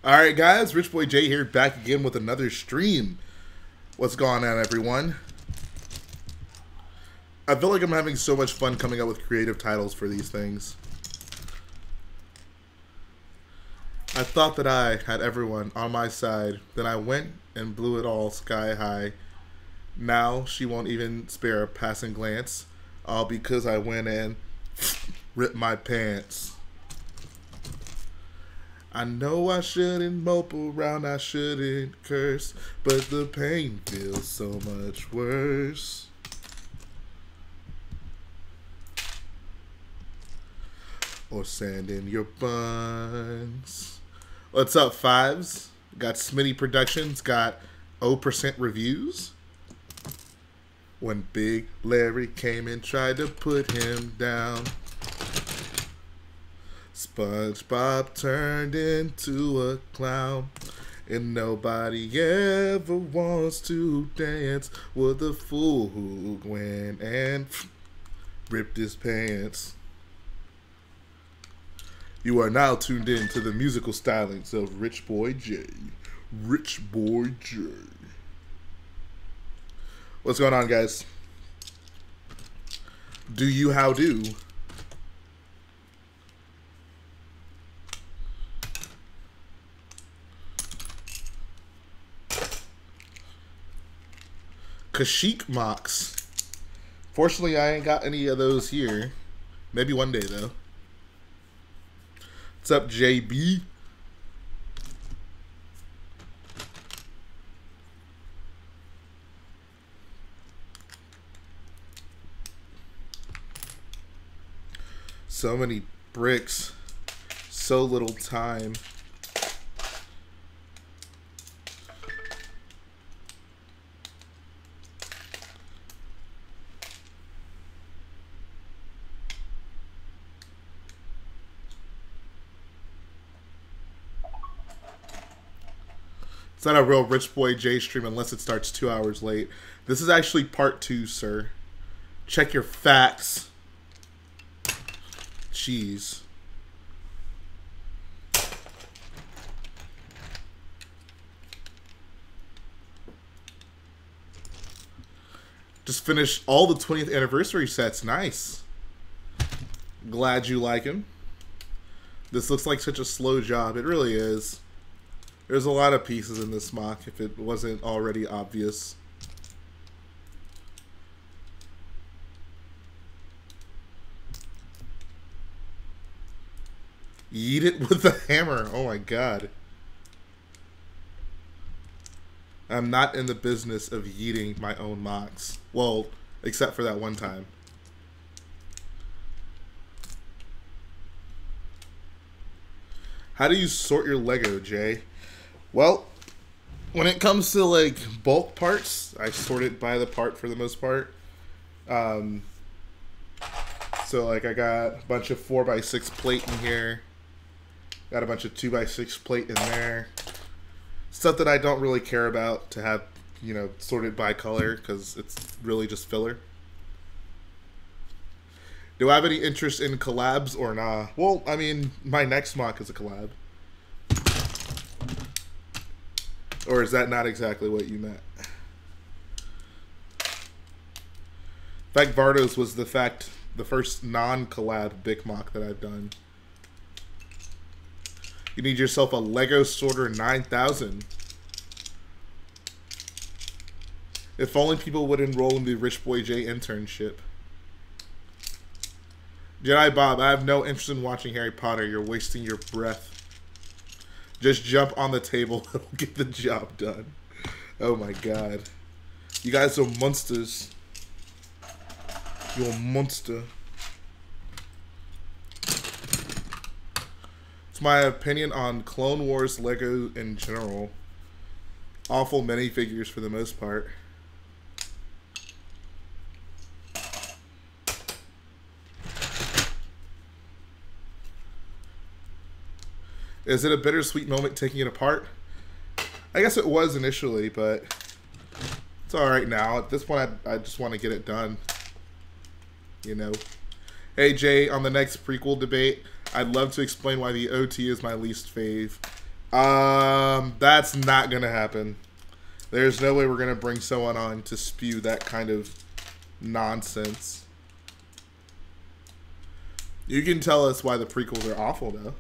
Alright guys, Rich Boy J here, back again with another stream. What's going on, everyone? I feel like I'm having so much fun coming up with creative titles for these things. I thought that I had everyone on my side, then I went and blew it all sky high. Now she won't even spare a passing glance, all because I went and ripped my pants. I know I shouldn't mope around, I shouldn't curse, but the pain feels so much worse. Or sand in your buns. What's up, Fives? Got Smitty Productions, got 0% reviews. When Big Larry came and tried to put him down, SpongeBob turned into a clown, and nobody ever wants to dance with the fool who went and ripped his pants. You are now tuned in to the musical stylings of Rich Boy J. Rich Boy J. What's going on, guys? Do you how do? Kashyyyk mocks. Fortunately, I ain't got any of those here. Maybe one day, though. What's up, JB? So many bricks. So little time. It's not a real Rich Boy J stream unless it starts 2 hours late. This is actually part 2, sir. Check your facts. Jeez. Just finished all the 20th anniversary sets. Nice. Glad you like him. This looks like such a slow job. It really is. There's a lot of pieces in this mock, if it wasn't already obvious. Yeet it with a hammer. Oh my god. I'm not in the business of yeeting my own mocks. Well, except for that one time. How do you sort your Lego, Jay? Well, when it comes to like bulk parts, I sort it by the part for the most part. So like I got a bunch of 4x6 plate in here. Got a bunch of 2x6 plate in there. Stuff that I don't really care about to have, you know, sorted by color because it's really just filler. Do I have any interest in collabs or nah? Well, I mean, my next mock is a collab. Or is that not exactly what you meant? In fact, Vardos was the first non-collab big mock that I've done. You need yourself a Lego Sorter 9000. If only people would enroll in the Rich Boy J internship. Jedi Bob, I have no interest in watching Harry Potter. You're wasting your breath. Just jump on the table. It'll get the job done. Oh my god. You guys are monsters. You're a monster. It's my opinion on Clone Wars Lego in general. Awful minifigures for the most part. Is it a bittersweet moment taking it apart? I guess it was initially, but it's alright now. At this point, I just want to get it done. You know. Hey, Jay, on the next prequel debate, I'd love to explain why the OT is my least fave. That's not gonna happen. There's no way we're gonna bring someone on to spew that kind of nonsense. You can tell us why the prequels are awful, though.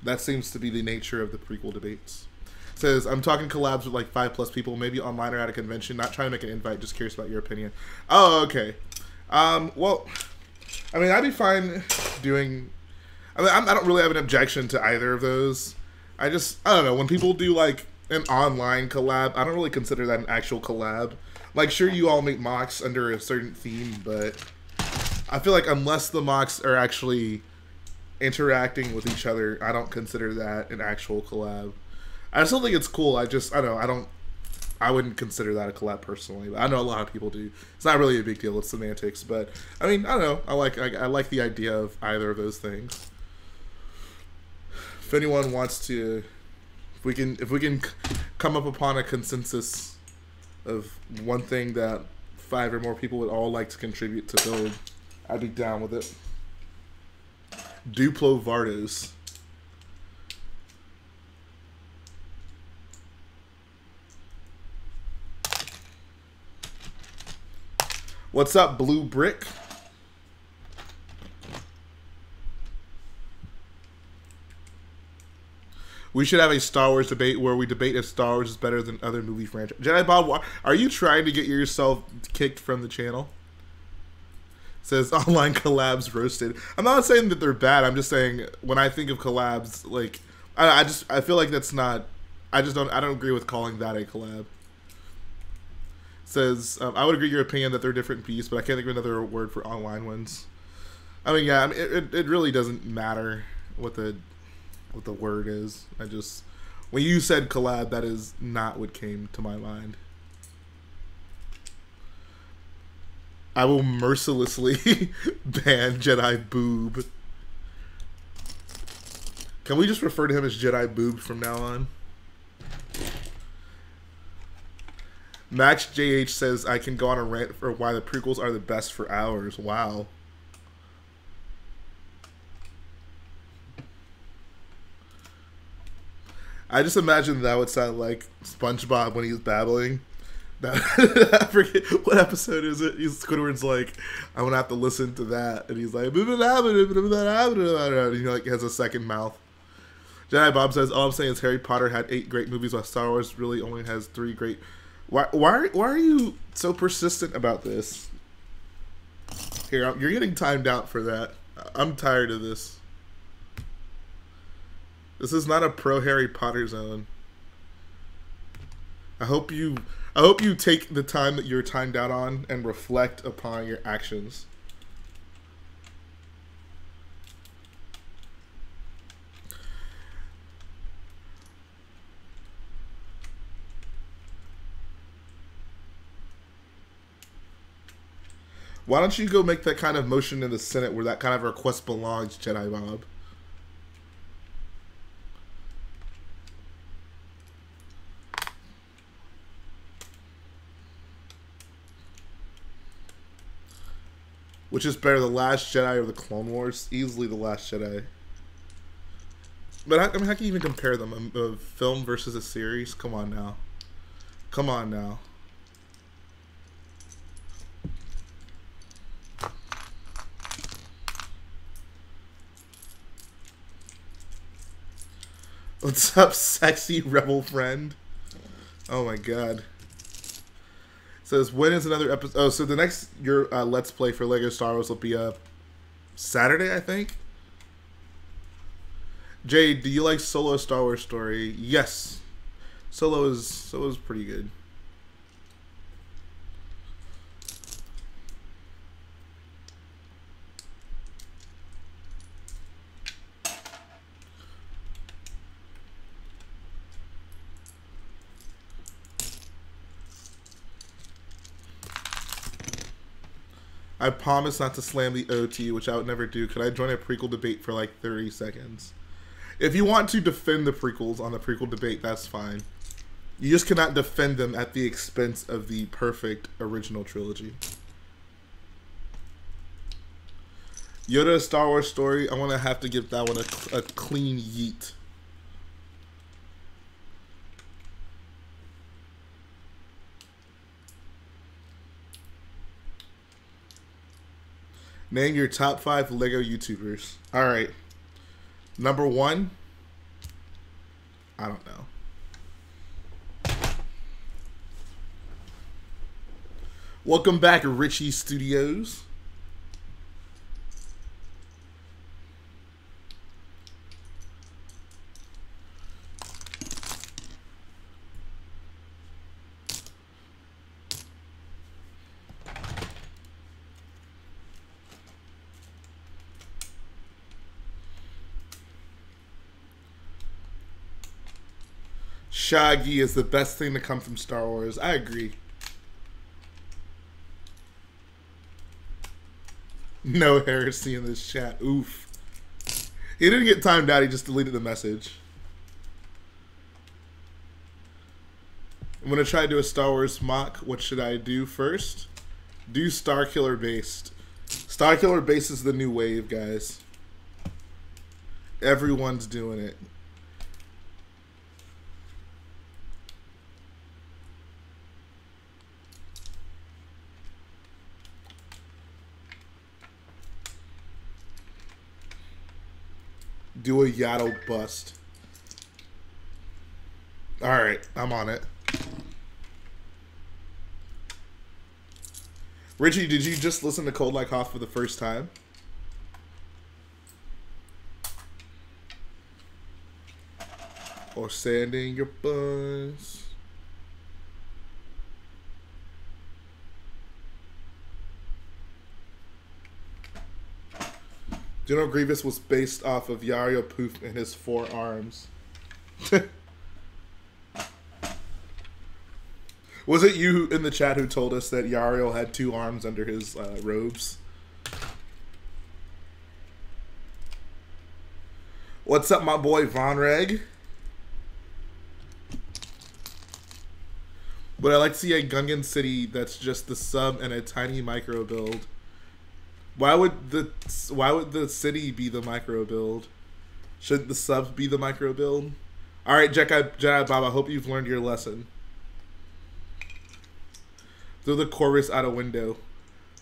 That seems to be the nature of the prequel debates. It says, I'm talking collabs with like 5+ people, maybe online or at a convention. Not trying to make an invite, just curious about your opinion. Oh, okay. Well, I mean, I'd be fine doing... I mean, I don't really have an objection to either of those. I don't know. When people do like an online collab, I don't really consider that an actual collab. Like, sure, you all make mocks under a certain theme, but... I feel like unless the mocks are actually interacting with each other, I don't consider that an actual collab. I still think it's cool. I wouldn't consider that a collab personally. But I know a lot of people do. It's not really a big deal. It's semantics, but I mean, I don't know. I like the idea of either of those things. If anyone wants to, if we can come up upon a consensus of one thing that 5 or more people would all like to contribute to build, I'd be down with it. Duplo Vardos. What's up, Blue Brick? We should have a Star Wars debate where we debate if Star Wars is better than other movie franchises. Jedi Bob, are you trying to get yourself kicked from the channel? Says online collabs roasted. I'm not saying that they're bad. I'm just saying when I think of collabs, like I feel like that's not. I don't agree with calling that a collab. Says I would agree with your opinion that they're different beasts, but I can't think of another word for online ones. I mean, yeah, I mean, it really doesn't matter what the word is. When you said collab, that is not what came to my mind. I will mercilessly ban Jedi Boob. Can we just refer to him as Jedi Boob from now on? Max JH says, I can go on a rant for why the prequels are the best for hours. Wow. I just imagine that would sound like SpongeBob when he's babbling. I forget what episode is it. Squidward's like, I'm gonna have to listen to that, and he's like, and he like has a second mouth. Jedi Bob says, all I'm saying is Harry Potter had 8 great movies, while Star Wars really only has 3 great. Why are you so persistent about this? Here, you're getting timed out for that. I'm tired of this. This is not a pro Harry Potter zone. I hope you take the time that you're timed out on and reflect upon your actions. Why don't you go make that kind of motion in the Senate where that kind of request belongs, Jedi Bob? Which is better, The Last Jedi or The Clone Wars? Easily The Last Jedi. But I mean, how can you even compare them? A film versus a series? Come on now. Come on now. What's up, sexy rebel friend? Oh my god. Says, when is another episode? Oh, so the next Let's Play for Lego Star Wars will be Saturday, I think. Jay, do you like Solo Star Wars Story? Yes. Solo is pretty good. I promise not to slam the OT, which I would never do. Could I join a prequel debate for like 30 seconds? If you want to defend the prequels on the prequel debate, that's fine. You just cannot defend them at the expense of the perfect original trilogy. Yoda Star Wars story. I want to have to give that one a clean yeet. Name your top 5 Lego YouTubers. All right. Number 1. I don't know. Welcome back, Richie Studios. Shaggy is the best thing to come from Star Wars. I agree. No heresy in this chat. Oof. He didn't get timed out. He just deleted the message. I'm going to try to do a Star Wars mock. What should I do first? Do Starkiller based. Starkiller based is the new wave, guys. Everyone's doing it. Do a Yaddle bust. Alright, I'm on it. Richie, did you just listen to Cold Like Hoth for the first time? Or sanding your buns? General Grievous was based off of Yario Poof and his 4 arms. Was it you in the chat who told us that Yario had 2 arms under his robes? What's up, my boy Von Reg? But I like to see a Gungan city that's just the sub and a tiny micro build. Why would the city be the micro build? Should the sub be the micro build? All right, Jedi Bob, I hope you've learned your lesson. Throw the Corvus out a window.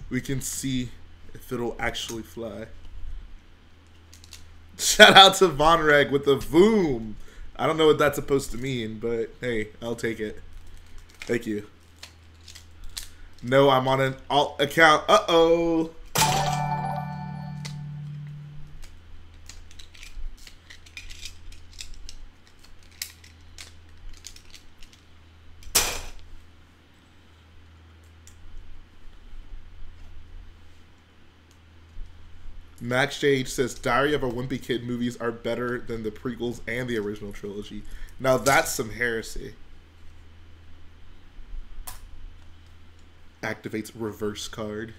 We can see if it'll actually fly. Shout out to Von Reg with the Voom. I don't know what that's supposed to mean, but hey, I'll take it. Thank you. No, I'm on an alt account. Uh-oh. Max JH says Diary of a Wimpy Kid movies are better than the prequels and the original trilogy. Now that's some heresy. Activates reverse card.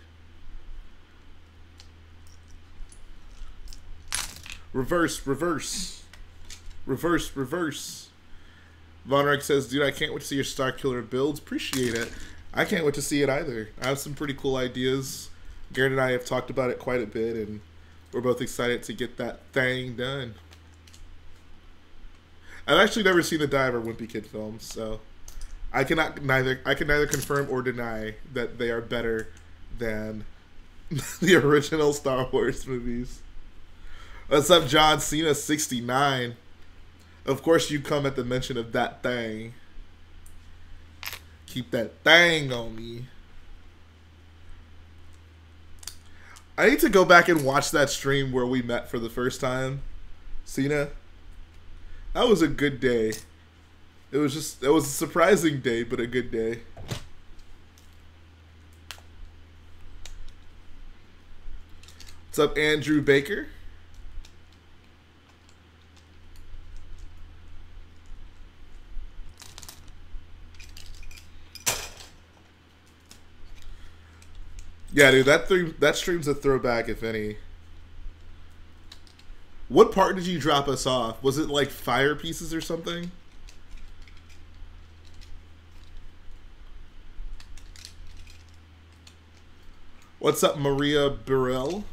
Reverse, reverse. Reverse, reverse. Von Reich says, dude, I can't wait to see your Starkiller builds. Appreciate it. I can't wait to see it either. I have some pretty cool ideas. Garrett and I have talked about it quite a bit, and we're both excited to get that thing done. I've actually never seen the Dive or Wimpy Kid films, so I can neither confirm or deny that they are better than the original Star Wars movies. What's up, John Cena 69? Of course you come at the mention of that thing. Keep that thing on me. I need to go back and watch that stream where we met for the first time. Cena. That was a good day. It was a surprising day, but a good day. What's up, Andrew Baker? Yeah, dude, that stream's a throwback, if any. What part did you drop us off? Was it like fire pieces or something? What's up, Maria Burrell?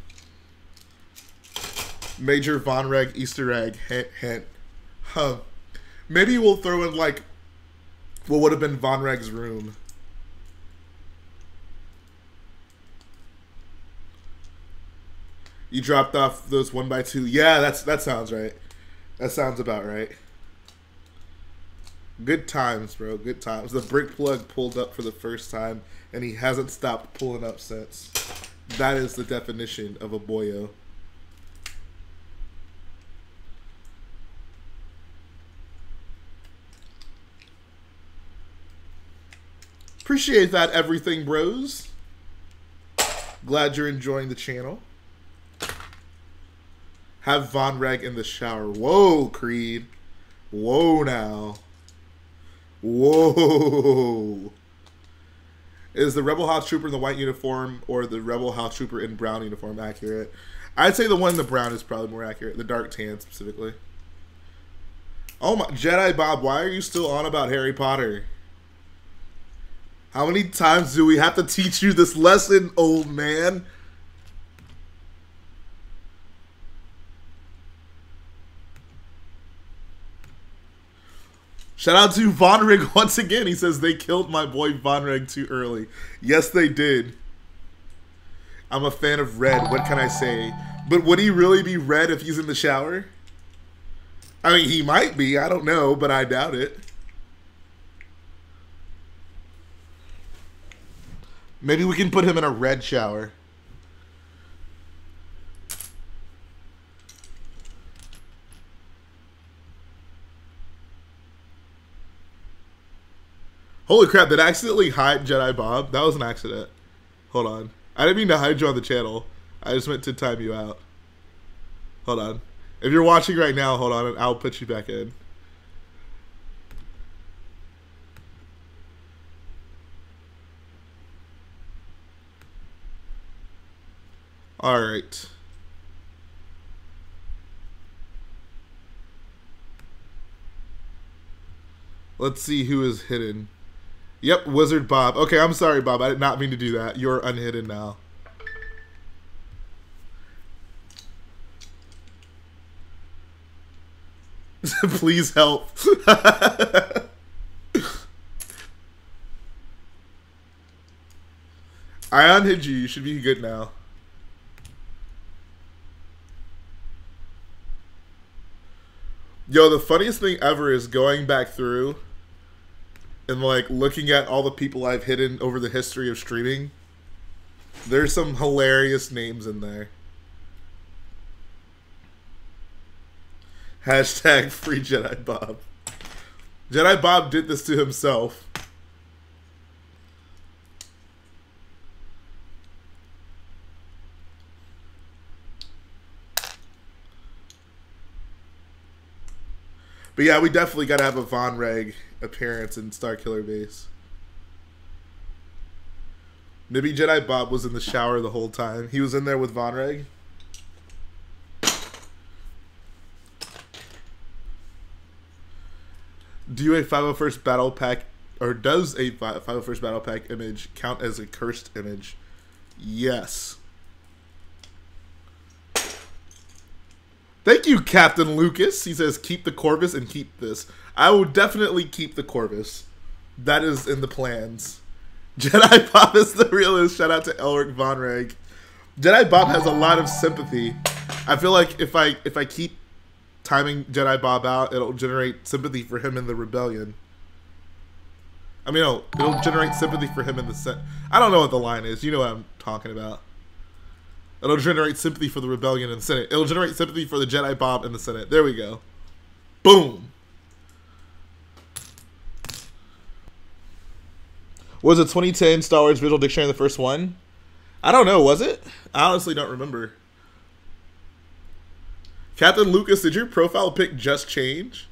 Major Von Reg Easter egg. Hint, hint. Huh. Maybe we'll throw in, like, what would have been Von Reg's room. You dropped off those 1x2. Yeah, that sounds right. That sounds about right. Good times, bro. Good times. The brick plug pulled up for the first time, and he hasn't stopped pulling up since. That is the definition of a boyo. Appreciate that, everything, bros. Glad you're enjoying the channel. Have Von Reg in the shower. Whoa, Creed. Whoa, now. Whoa. Is the Rebel House Trooper in the white uniform or the Rebel House Trooper in brown uniform accurate? I'd say the one in the brown is probably more accurate. The dark tan, specifically. Oh my... Jedi Bob, why are you still on about Harry Potter? How many times do we have to teach you this lesson, old man? Shout out to Von Reg once again. He says they killed my boy Von Reg too early. Yes, they did. I'm a fan of red. What can I say? But would he really be red if he's in the shower? I mean, he might be. I don't know, but I doubt it. Maybe we can put him in a red shower. Holy crap, did I accidentally hide Jedi Bob? That was an accident. Hold on. I didn't mean to hide you on the channel. I just meant to time you out. Hold on. If you're watching right now, hold on, and I'll put you back in. Alright. Let's see who is hidden. Yep, Wizard Bob. Okay, I'm sorry, Bob. I did not mean to do that. You're unhidden now. Please help. I unhid you. You should be good now. Yo, the funniest thing ever is going back through and, like, looking at all the people I've hidden over the history of streaming. There's some hilarious names in there. Hashtag free Jedi Bob. Jedi Bob did this to himself. But yeah, we definitely got to have a Von Reg appearance in Starkiller base. Maybe Jedi Bob was in the shower the whole time. He was in there with Von Reg. Do a 501st Battle Pack, or does a 501st Battle Pack image count as a cursed image? Yes. Thank you, Captain Lucas. He says, keep the Corvus and keep this. I will definitely keep the Corvus. That is in the plans. Jedi Bob is the realist. Shout out to Elric Von Reg. Jedi Bob has a lot of sympathy. I feel like if I keep timing Jedi Bob out, it'll generate sympathy for him in the rebellion. I mean, no, it'll generate sympathy for him in the Senate. I don't know what the line is. You know what I'm talking about. It'll generate sympathy for the rebellion in the Senate. It'll generate sympathy for the Jedi Bob in the Senate. There we go. Boom. Was it 2010 Star Wars Visual Dictionary the first one? I don't know. Was it? I honestly don't remember. Captain Lucas, did your profile pic just change?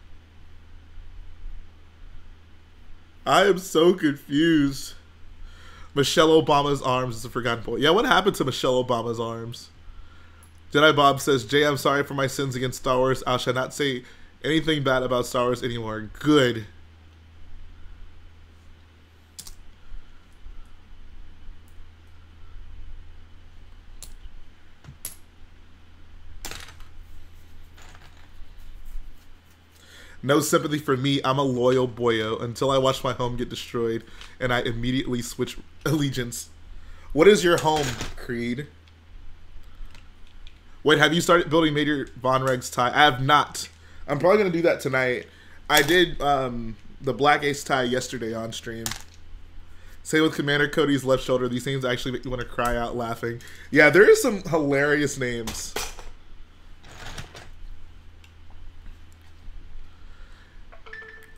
I am so confused. Michelle Obama's arms is a forgotten point. Yeah, what happened to Michelle Obama's arms? Jedi Bob says, Jay, I'm sorry for my sins against Star Wars. I shall not say anything bad about Star Wars anymore. Good. No sympathy for me. I'm a loyal boyo until I watch my home get destroyed and I immediately switch allegiance. What is your home, Creed? Wait, have you started building Major Von Reg's tie? I have not. I'm probably going to do that tonight. I did the Black Ace tie yesterday on stream. Same with Commander Cody's left shoulder. These names actually make you want to cry out laughing. Yeah, there is some hilarious names.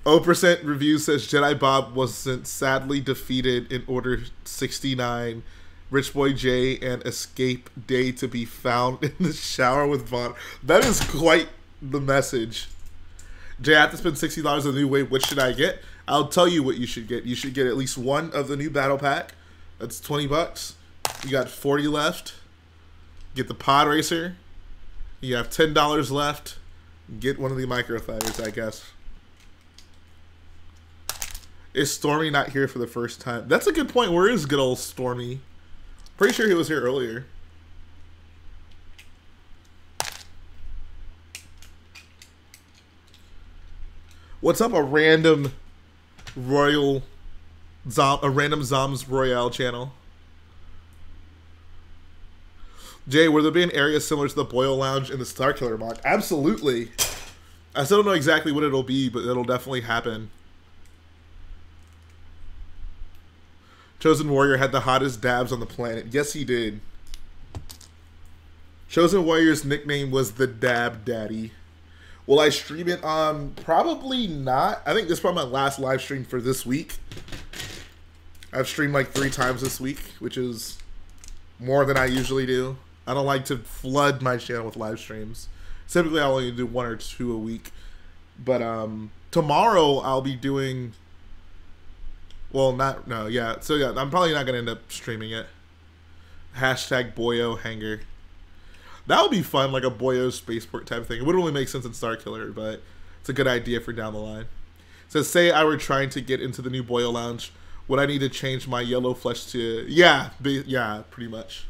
O% review says Jedi Bob wasn't sadly defeated in Order 69. Rich Boy J and Escape Day to be found in the shower with Vaughn. That is quite the message. Jay, I have to spend $60 on the new wave. What should I get? I'll tell you what you should get. You should get at least one of the new battle pack. That's 20 bucks. You got 40 left. Get the Pod Racer. You have $10 left. Get one of the micro fighters, I guess. Is Stormy not here for the first time? That's a good point. Where is good old Stormy? Pretty sure he was here earlier. What's up, a random random Zoms Royale channel? Jay, will there be an area similar to the Boyle Lounge in the Starkiller mod? Absolutely. I still don't know exactly what it'll be, but it'll definitely happen. Chosen Warrior had the hottest dabs on the planet. Yes, he did. Chosen Warrior's nickname was the Dab Daddy. Will I stream it? Probably not. I think this is probably my last live stream for this week. I've streamed like 3 times this week, which is more than I usually do. I don't like to flood my channel with live streams. Typically, I only do 1 or 2 a week. But tomorrow I'll be doing. Well, yeah. So yeah, I'm probably not gonna end up streaming it. Hashtag Boyo Hanger. That would be fun, like a Boyo spaceport type of thing. It wouldn't really make sense in Starkiller, but it's a good idea for down the line. So say I were trying to get into the new Boyo Lounge, would I need to change my yellow flesh to... Yeah, pretty much.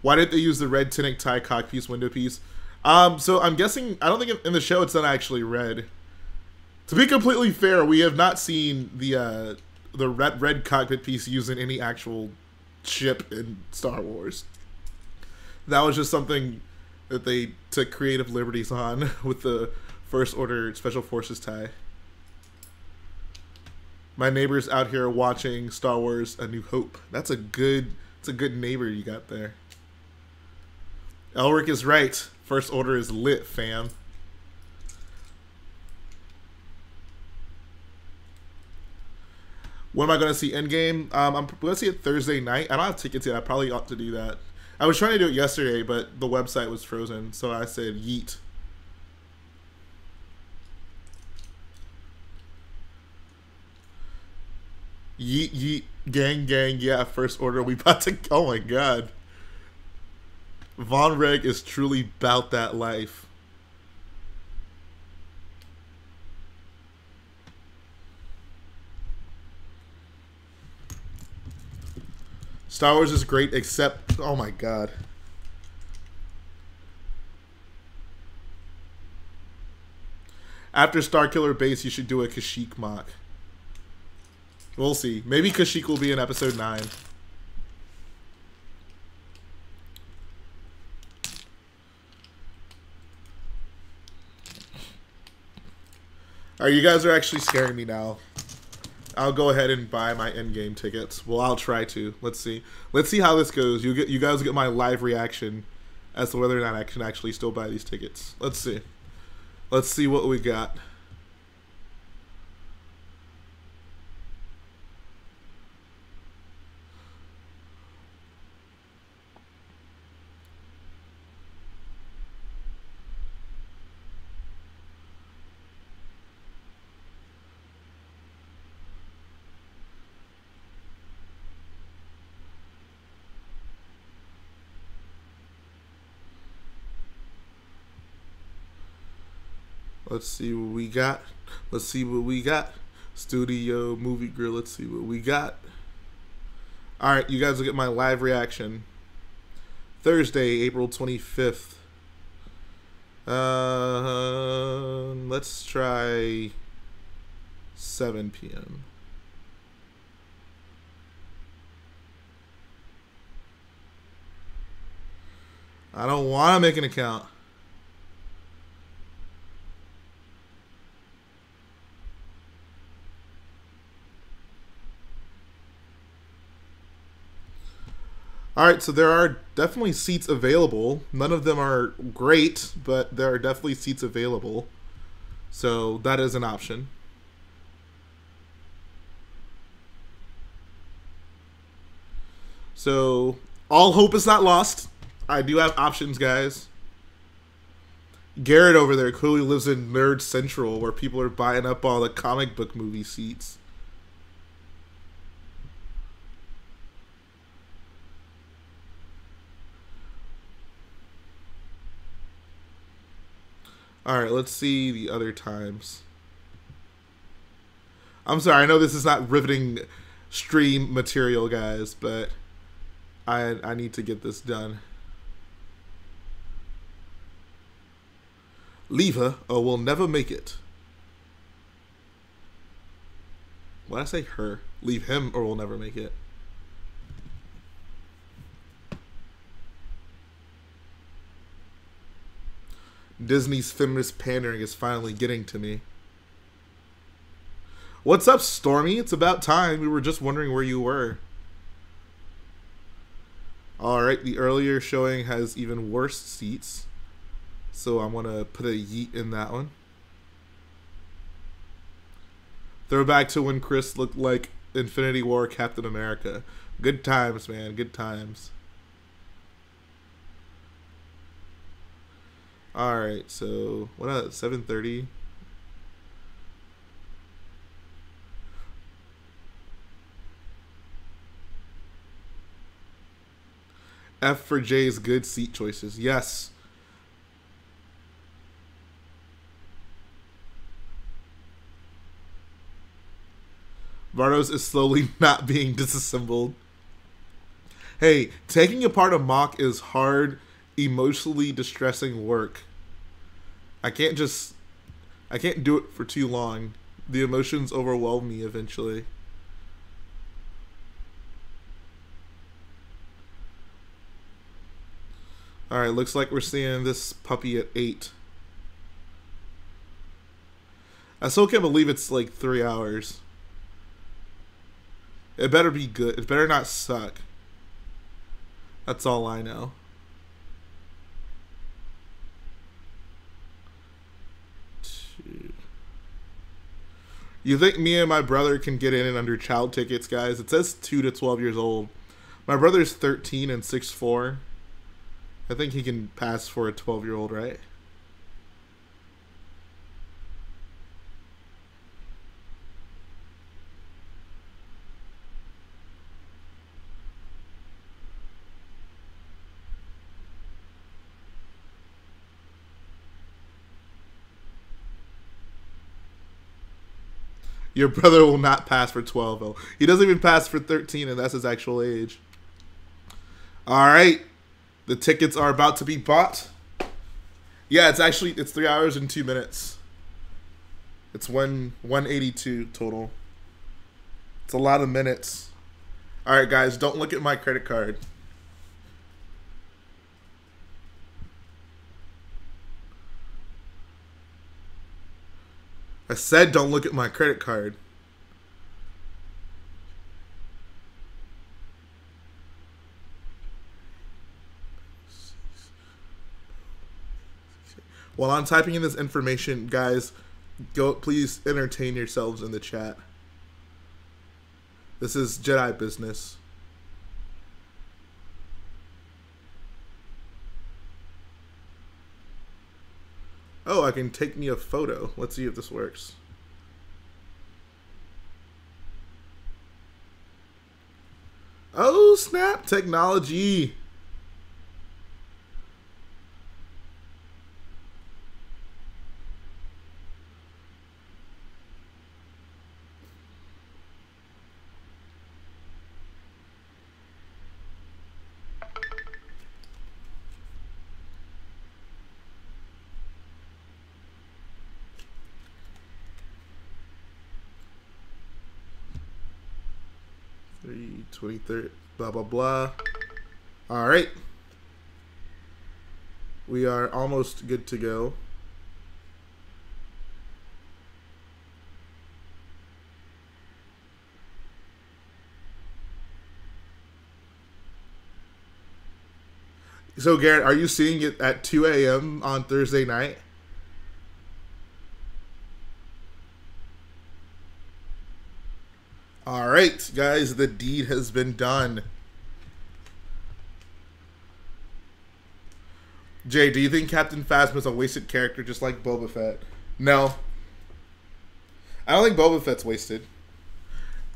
Why did they use the red Tunic tie cock piece window piece? So I'm guessing... I don't think in the show it's not actually red. To be completely fair, we have not seen the red cockpit piece used in any actual ship in Star Wars. That was just something that they took creative liberties on with the First Order Special Forces tie. My neighbor's out here watching Star Wars A New Hope. It's a good neighbor you got there. Elric is right. First Order is lit, fam. When am I going to see Endgame? I'm going to see it Thursday night. I don't have tickets yet. I probably ought to do that. I was trying to do it yesterday, but the website was frozen, so I said yeet. Yeet, yeet, gang, gang, yeah, First Order. We about to... Oh, my God. Von Reg is truly about that life. Star Wars is great, except... Oh, my God. After Starkiller Base, you should do a Kashyyyk mock. We'll see. Maybe Kashyyyk will be in episode 9. Alright, you guys are actually scaring me now. I'll go ahead and buy my Endgame tickets. Well, I'll try to. Let's see. Let's see how this goes. You guys get my live reaction as to whether or not I can actually still buy these tickets. Let's see. Let's see what we got. Let's see what we got. Let's see what we got. Studio Movie Grill. Let's see what we got. Alright, you guys will get my live reaction. Thursday, April 25th. Let's try 7 p.m. I don't want to make an account. Alright, so there are definitely seats available. None of them are great, but there are definitely seats available. So that is an option. So all hope is not lost. I do have options, guys. Garrett over there clearly lives in Nerd Central, where people are buying up all the comic book movie seats. Alright, let's see the other times. I'm sorry, I know this is not riveting stream material, guys, but I need to get this done. Leave her or we'll never make it. Why did I say her? Leave him or we'll never make it. Disney's feminist pandering is finally getting to me. What's up, Stormy? It's about time. We were just wondering where you were. Alright, the earlier showing has even worse seats. So I'm going to put a yeet in that one. Throwback to when Chris looked like Infinity War Captain America. Good times, man. Good times. Alright, so what else? 7:30. F for J's good seat choices. Yes. Vardos is slowly not being disassembled. Hey, taking apart a mock is hard, emotionally distressing work. I can't do it for too long. The emotions overwhelm me eventually. Alright, looks like we're seeing this puppy at 8. I still can't believe it's like 3 hours. It better be good. It better not suck. That's all I know. You think me and my brother can get in under child tickets, guys? It says 2 to 12 years old. My brother's 13 and 6'4". I think he can pass for a 12-year-old, right? Your brother will not pass for 12. Oh, he doesn't even pass for 13, and that's his actual age. All right. The tickets are about to be bought. Yeah, it's 3 hours and 2 minutes. It's 182 total. It's a lot of minutes. All right, guys, don't look at my credit card. I said don't look at my credit card. While I'm typing in this information, guys, please entertain yourselves in the chat. This is Jedi business. Oh, I can take me a photo. Let's see if this works. Oh, snap. Technology. 23rd, blah, blah, blah. All right. We are almost good to go. So, Garrett, are you seeing it at 2 a.m. on Thursday night? All right, guys, the deed has been done. Jay, do you think Captain Phasma's a wasted character just like Boba Fett? No. I don't think Boba Fett's wasted.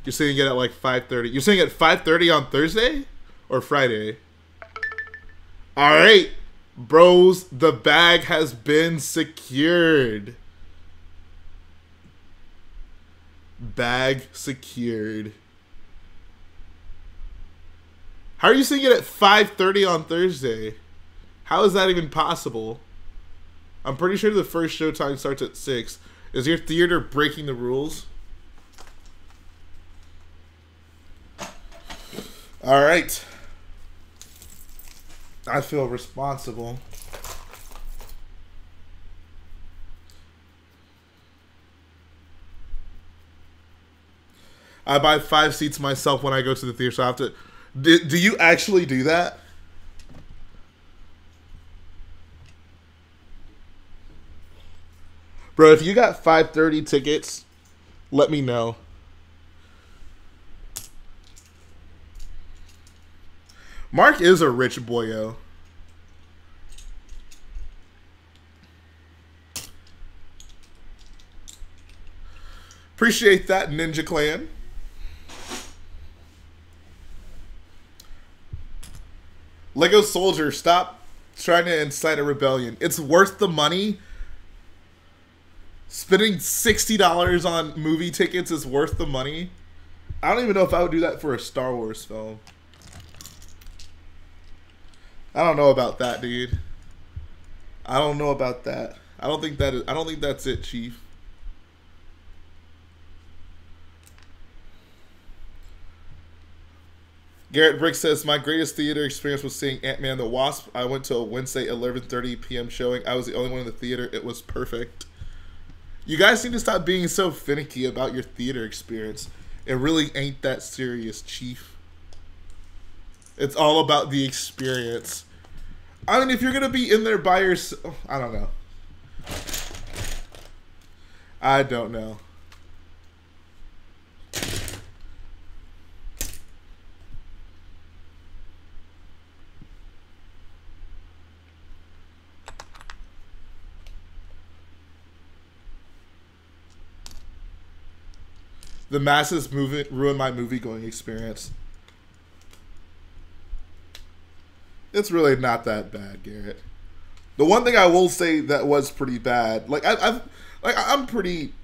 You're seeing it at like 5:30. You're seeing it at 5:30 on Thursday or Friday? All right, bros, the bag has been secured. Bag secured. How are you seeing it at 5:30 on Thursday? How is that even possible? I'm pretty sure the first showtime starts at 6. Is your theater breaking the rules? All right. I feel responsible. I buy 5 seats myself when I go to the theater, so I have to... Do you actually do that? Bro, if you got 5:30 tickets, let me know. Mark is a rich boyo. Appreciate that, Ninja Clan. Lego Soldier, stop trying to incite a rebellion. It's worth the money. Spending $60 on movie tickets is worth the money. I don't even know if I would do that for a Star Wars film. I don't know about that, dude. I don't know about that. I don't think that's it, Chief. Garrett Brick says, my greatest theater experience was seeing Ant-Man the Wasp. I went to a Wednesday 11:30 p.m. showing. I was the only one in the theater. It was perfect. You guys need to stop being so finicky about your theater experience. It really ain't that serious, Chief. It's all about the experience. I mean, if you're going to be in there by yourself... I don't know. I don't know. The masses movement ruined my movie-going experience. It's really not that bad, Garrett. The one thing I will say that was pretty bad, like I'm pretty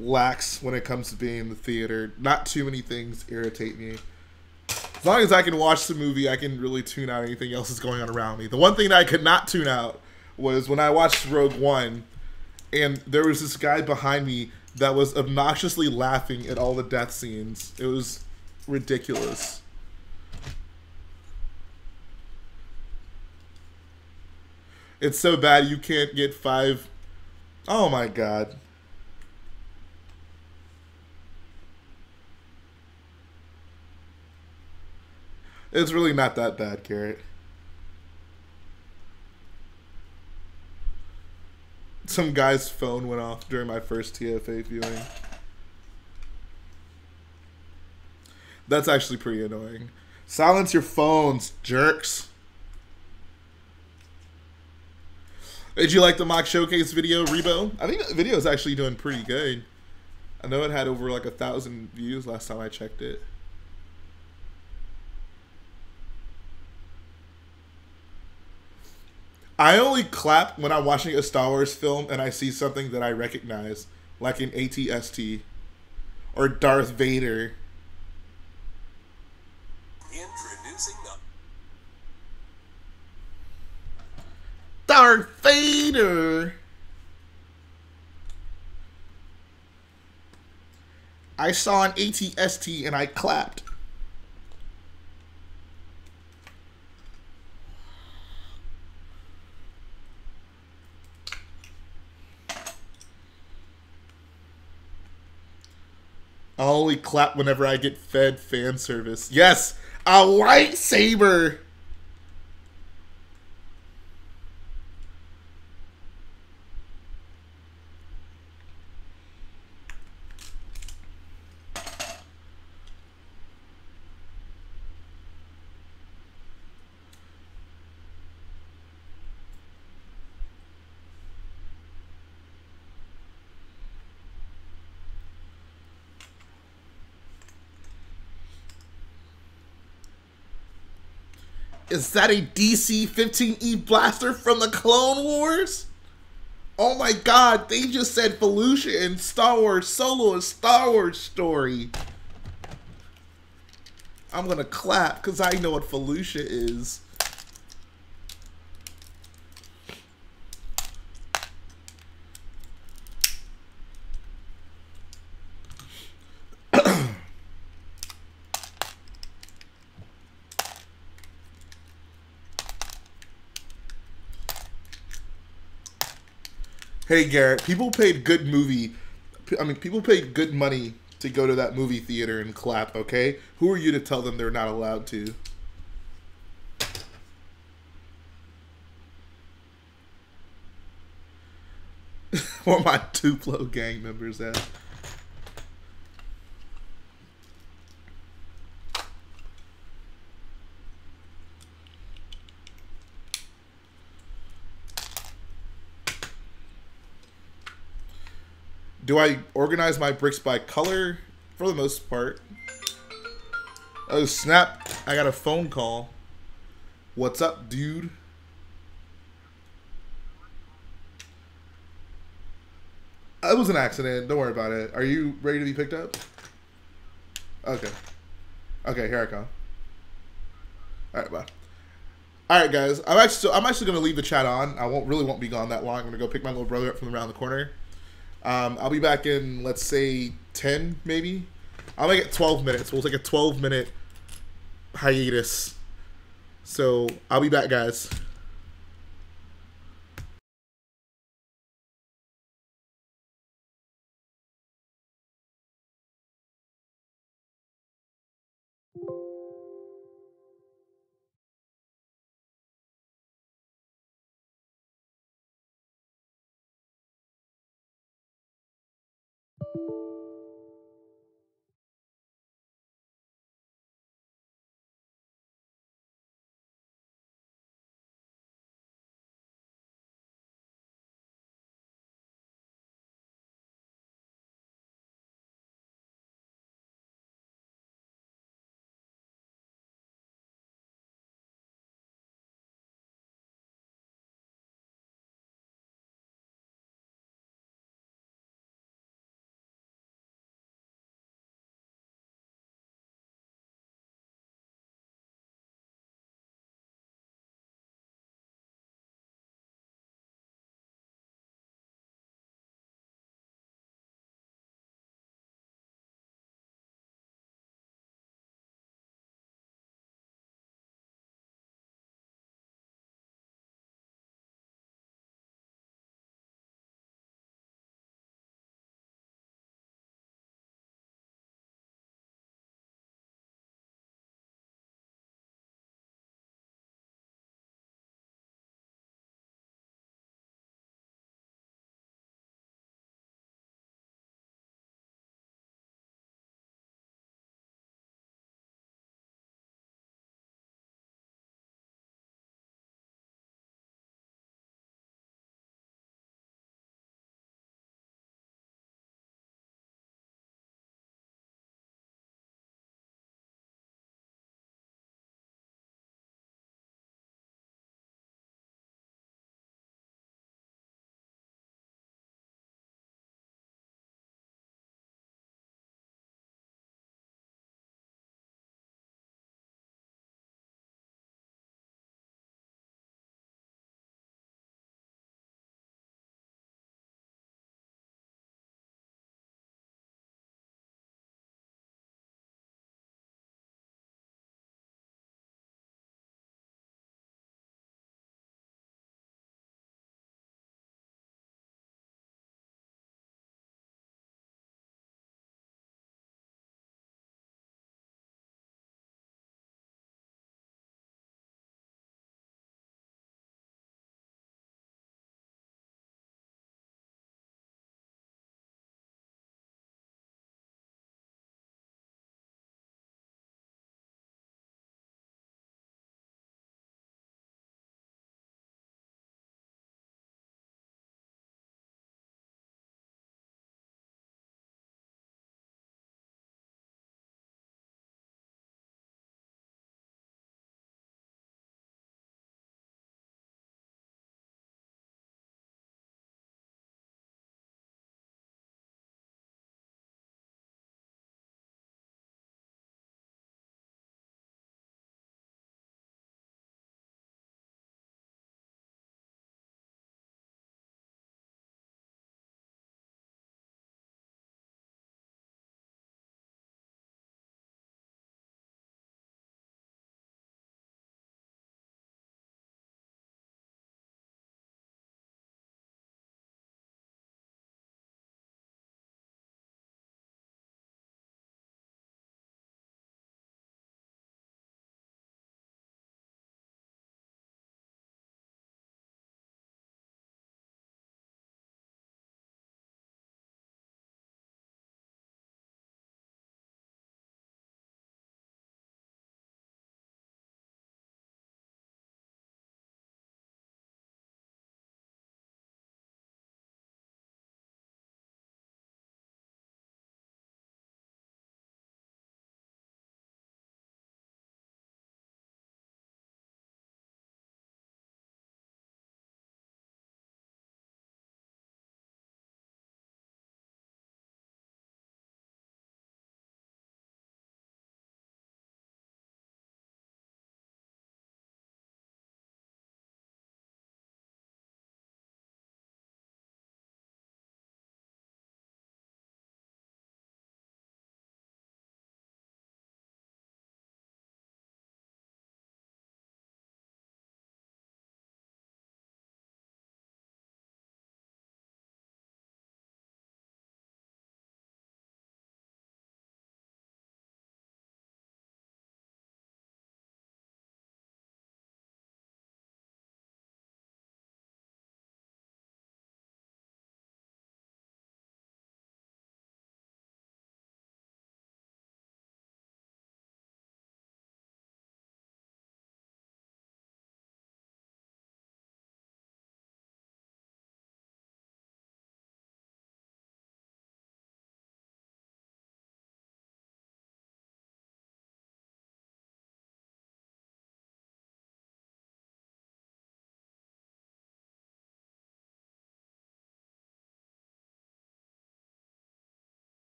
lax when it comes to being in the theater. Not too many things irritate me. As long as I can watch the movie, I can really tune out anything else that's going on around me. The one thing that I could not tune out was when I watched Rogue One, and there was this guy behind me that was obnoxiously laughing at all the death scenes. It was ridiculous. It's so bad you can't get 5. Oh my god. It's really not that bad, Garrett. Some guy's phone went off during my first TFA viewing. That's actually pretty annoying. Silence your phones, jerks. Did you like the mock showcase video, Rebo? I think the video is actually doing pretty good. I know it had over like 1,000 views last time I checked it. I only clap when I'm watching a Star Wars film and I see something that I recognize, like an AT-ST or Darth Vader. Introducing the Darth Vader. I saw an AT-ST and I clapped. I'll only clap whenever I get fed fan service. Yes, a lightsaber. Is that a DC-15E blaster from the Clone Wars? Oh my god, they just said Felucia in Star Wars Solo, a Star Wars story. I'm gonna clap because I know what Felucia is. Hey Garrett, people paid good movie. I mean, people paid good money to go to that movie theater and clap. Okay, who are you to tell them they're not allowed to? Or my Tupelo gang members at? Do I organize my bricks by color? For the most part. Oh snap! I got a phone call. What's up, dude? It was an accident. Don't worry about it. Are you ready to be picked up? Okay. Okay, here I come. All right, bye. All right, guys. I'm actually gonna leave the chat on. I won't be gone that long. I'm gonna go pick my little brother up from around the corner. I'll be back in, let's say, 10 maybe. I'll make it 12 minutes. We'll take a 12-minute hiatus. So I'll be back, guys.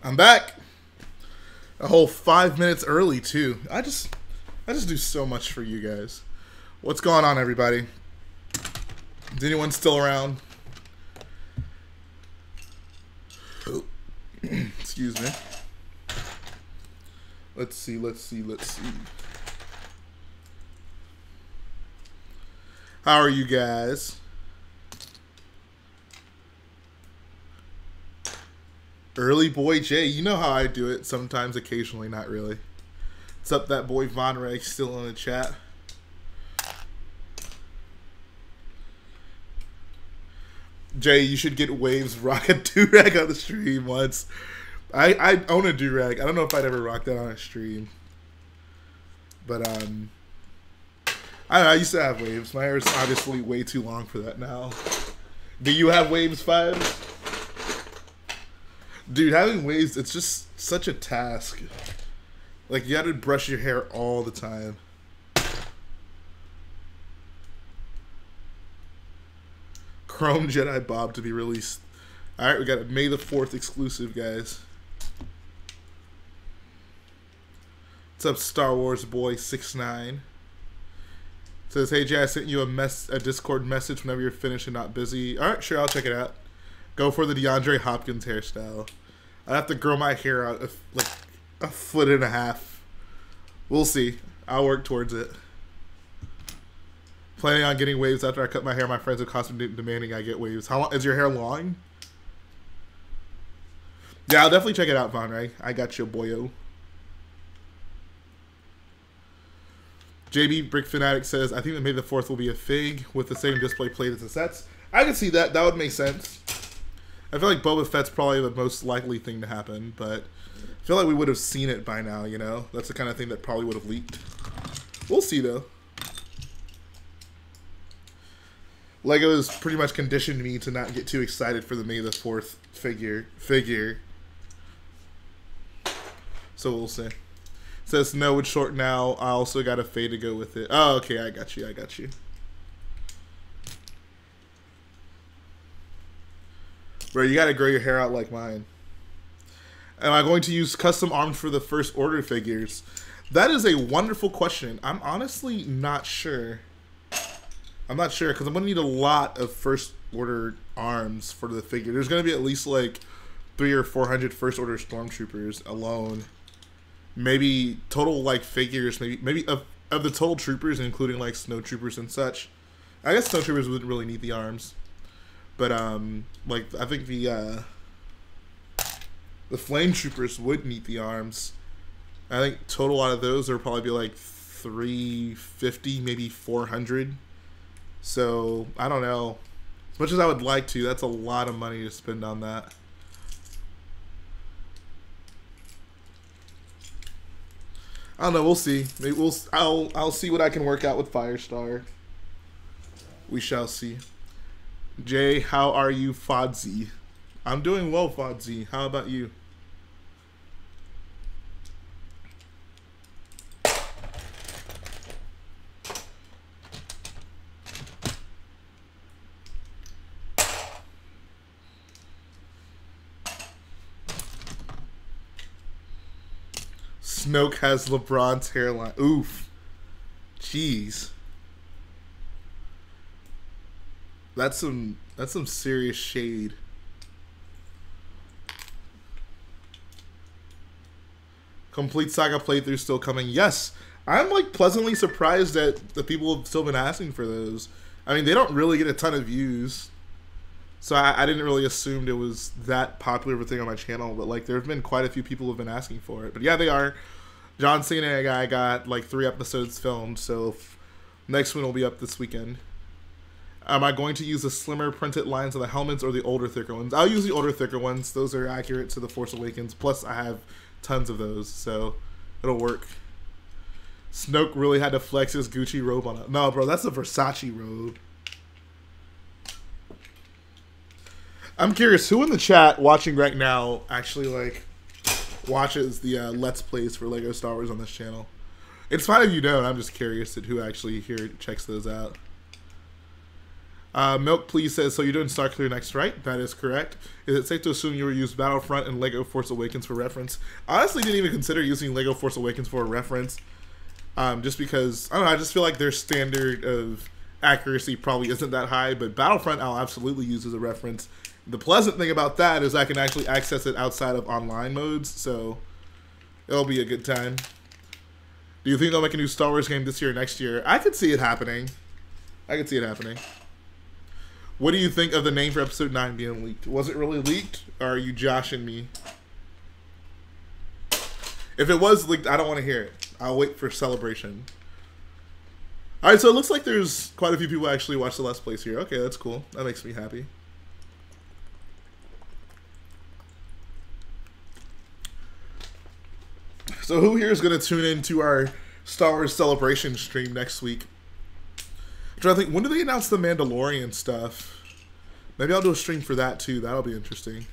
I'm back. A whole 5 minutes early too. I just do so much for you guys. What's going on, everybody? Is anyone still around? Oh. Excuse me. Let's see. How are you guys? Early boy Jay, you know how I do it. Sometimes, occasionally, not really. What's up, that boy Von Reg still in the chat? Jay, you should get Waves rock a do-rag on the stream once. I own a do-rag. I don't know if I'd ever rock that on a stream. But, I don't know, I used to have Waves. My hair is obviously way too long for that now. Do you have Waves, Fives? Dude, having waves, it's just such a task. Like, you gotta brush your hair all the time. Chrome Jedi Bob to be released. Alright, we got a May the 4th exclusive, guys. What's up, Star Wars Boy 69? Says, hey Jay, I sent you a Discord message whenever you're finished and not busy. Alright, sure, I'll check it out. Go for the DeAndre Hopkins hairstyle. I'd have to grow my hair out like a foot and a half. We'll see. I'll work towards it. Planning on getting waves after I cut my hair. My friends are constantly demanding I get waves. How long is your hair long? Yeah, I'll definitely check it out, Von Ray. I got you, boyo. JB Brick Fanatic says, I think that May the 4th will be a fig with the same display plate as the sets. I can see that. That would make sense. I feel like Boba Fett's probably the most likely thing to happen, but I feel like we would have seen it by now, you know? That's the kind of thing that probably would have leaked. We'll see, though. LEGO has pretty much conditioned me to not get too excited for the May the 4th figure. So we'll see. It says, no, it's short now. I also got a fade to go with it. Oh, okay, I got you. Bro, you gotta grow your hair out like mine. Am I going to use custom arms for the first order figures? That is a wonderful question. I'm honestly not sure. I'm not sure, because I'm going to need a lot of first order arms for the figure. There's going to be at least like 300 or 400 first order stormtroopers alone. Maybe total like figures, maybe of the total troopers, including like snow troopers and such. I guess snow troopers wouldn't really need the arms. But, like, I think the flame troopers would need the arms. I think total out of those would probably be like 350, maybe 400. So, I don't know. As much as I would like to, that's a lot of money to spend on that. I don't know, we'll see. Maybe I'll see what I can work out with Firestar. We shall see. Jay, how are you, Fodsy? I'm doing well, Fodsy. How about you? Snoke has LeBron's hairline. Oof. Jeez. That's some serious shade. Complete Saga playthrough still coming. Yes, I'm like pleasantly surprised that the people have still been asking for those. I mean, they don't really get a ton of views, so I didn't really assume it was that popular of a thing on my channel. But like, there have been quite a few people who have been asking for it. But yeah, they are. John Cena and I got like 3 episodes filmed, so next one will be up this weekend. Am I going to use the slimmer printed lines of the helmets or the older, thicker ones? I'll use the older, thicker ones. Those are accurate to The Force Awakens. Plus, I have tons of those, so it'll work. Snoke really had to flex his Gucci robe on it. No, bro, that's a Versace robe. I'm curious, who in the chat watching right now actually, like, watches the Let's Plays for LEGO Star Wars on this channel? It's fine if you don't. I'm just curious at who actually here checks those out. Milk Please says, so you're doing Starkiller next, right? That is correct. Is it safe to assume you will use Battlefront and Lego Force Awakens for reference? I honestly didn't even consider using Lego Force Awakens for a reference. Just because, I don't know, I just feel like their standard of accuracy probably isn't that high, but Battlefront I'll absolutely use as a reference. The pleasant thing about that is I can actually access it outside of online modes, so it'll be a good time. Do you think they'll make a new Star Wars game this year or next year? I could see it happening. I could see it happening. What do you think of the name for Episode 9 being leaked? Was it really leaked, or are you joshing me? If it was leaked, I don't want to hear it. I'll wait for Celebration. Alright, so it looks like there's quite a few people actually watch the Let's Plays here. Okay, that's cool. That makes me happy. So who here is going to tune into our Star Wars Celebration stream next week? I'm trying to think, when do they announce the Mandalorian stuff? Maybe I'll do a stream for that too. That'll be interesting.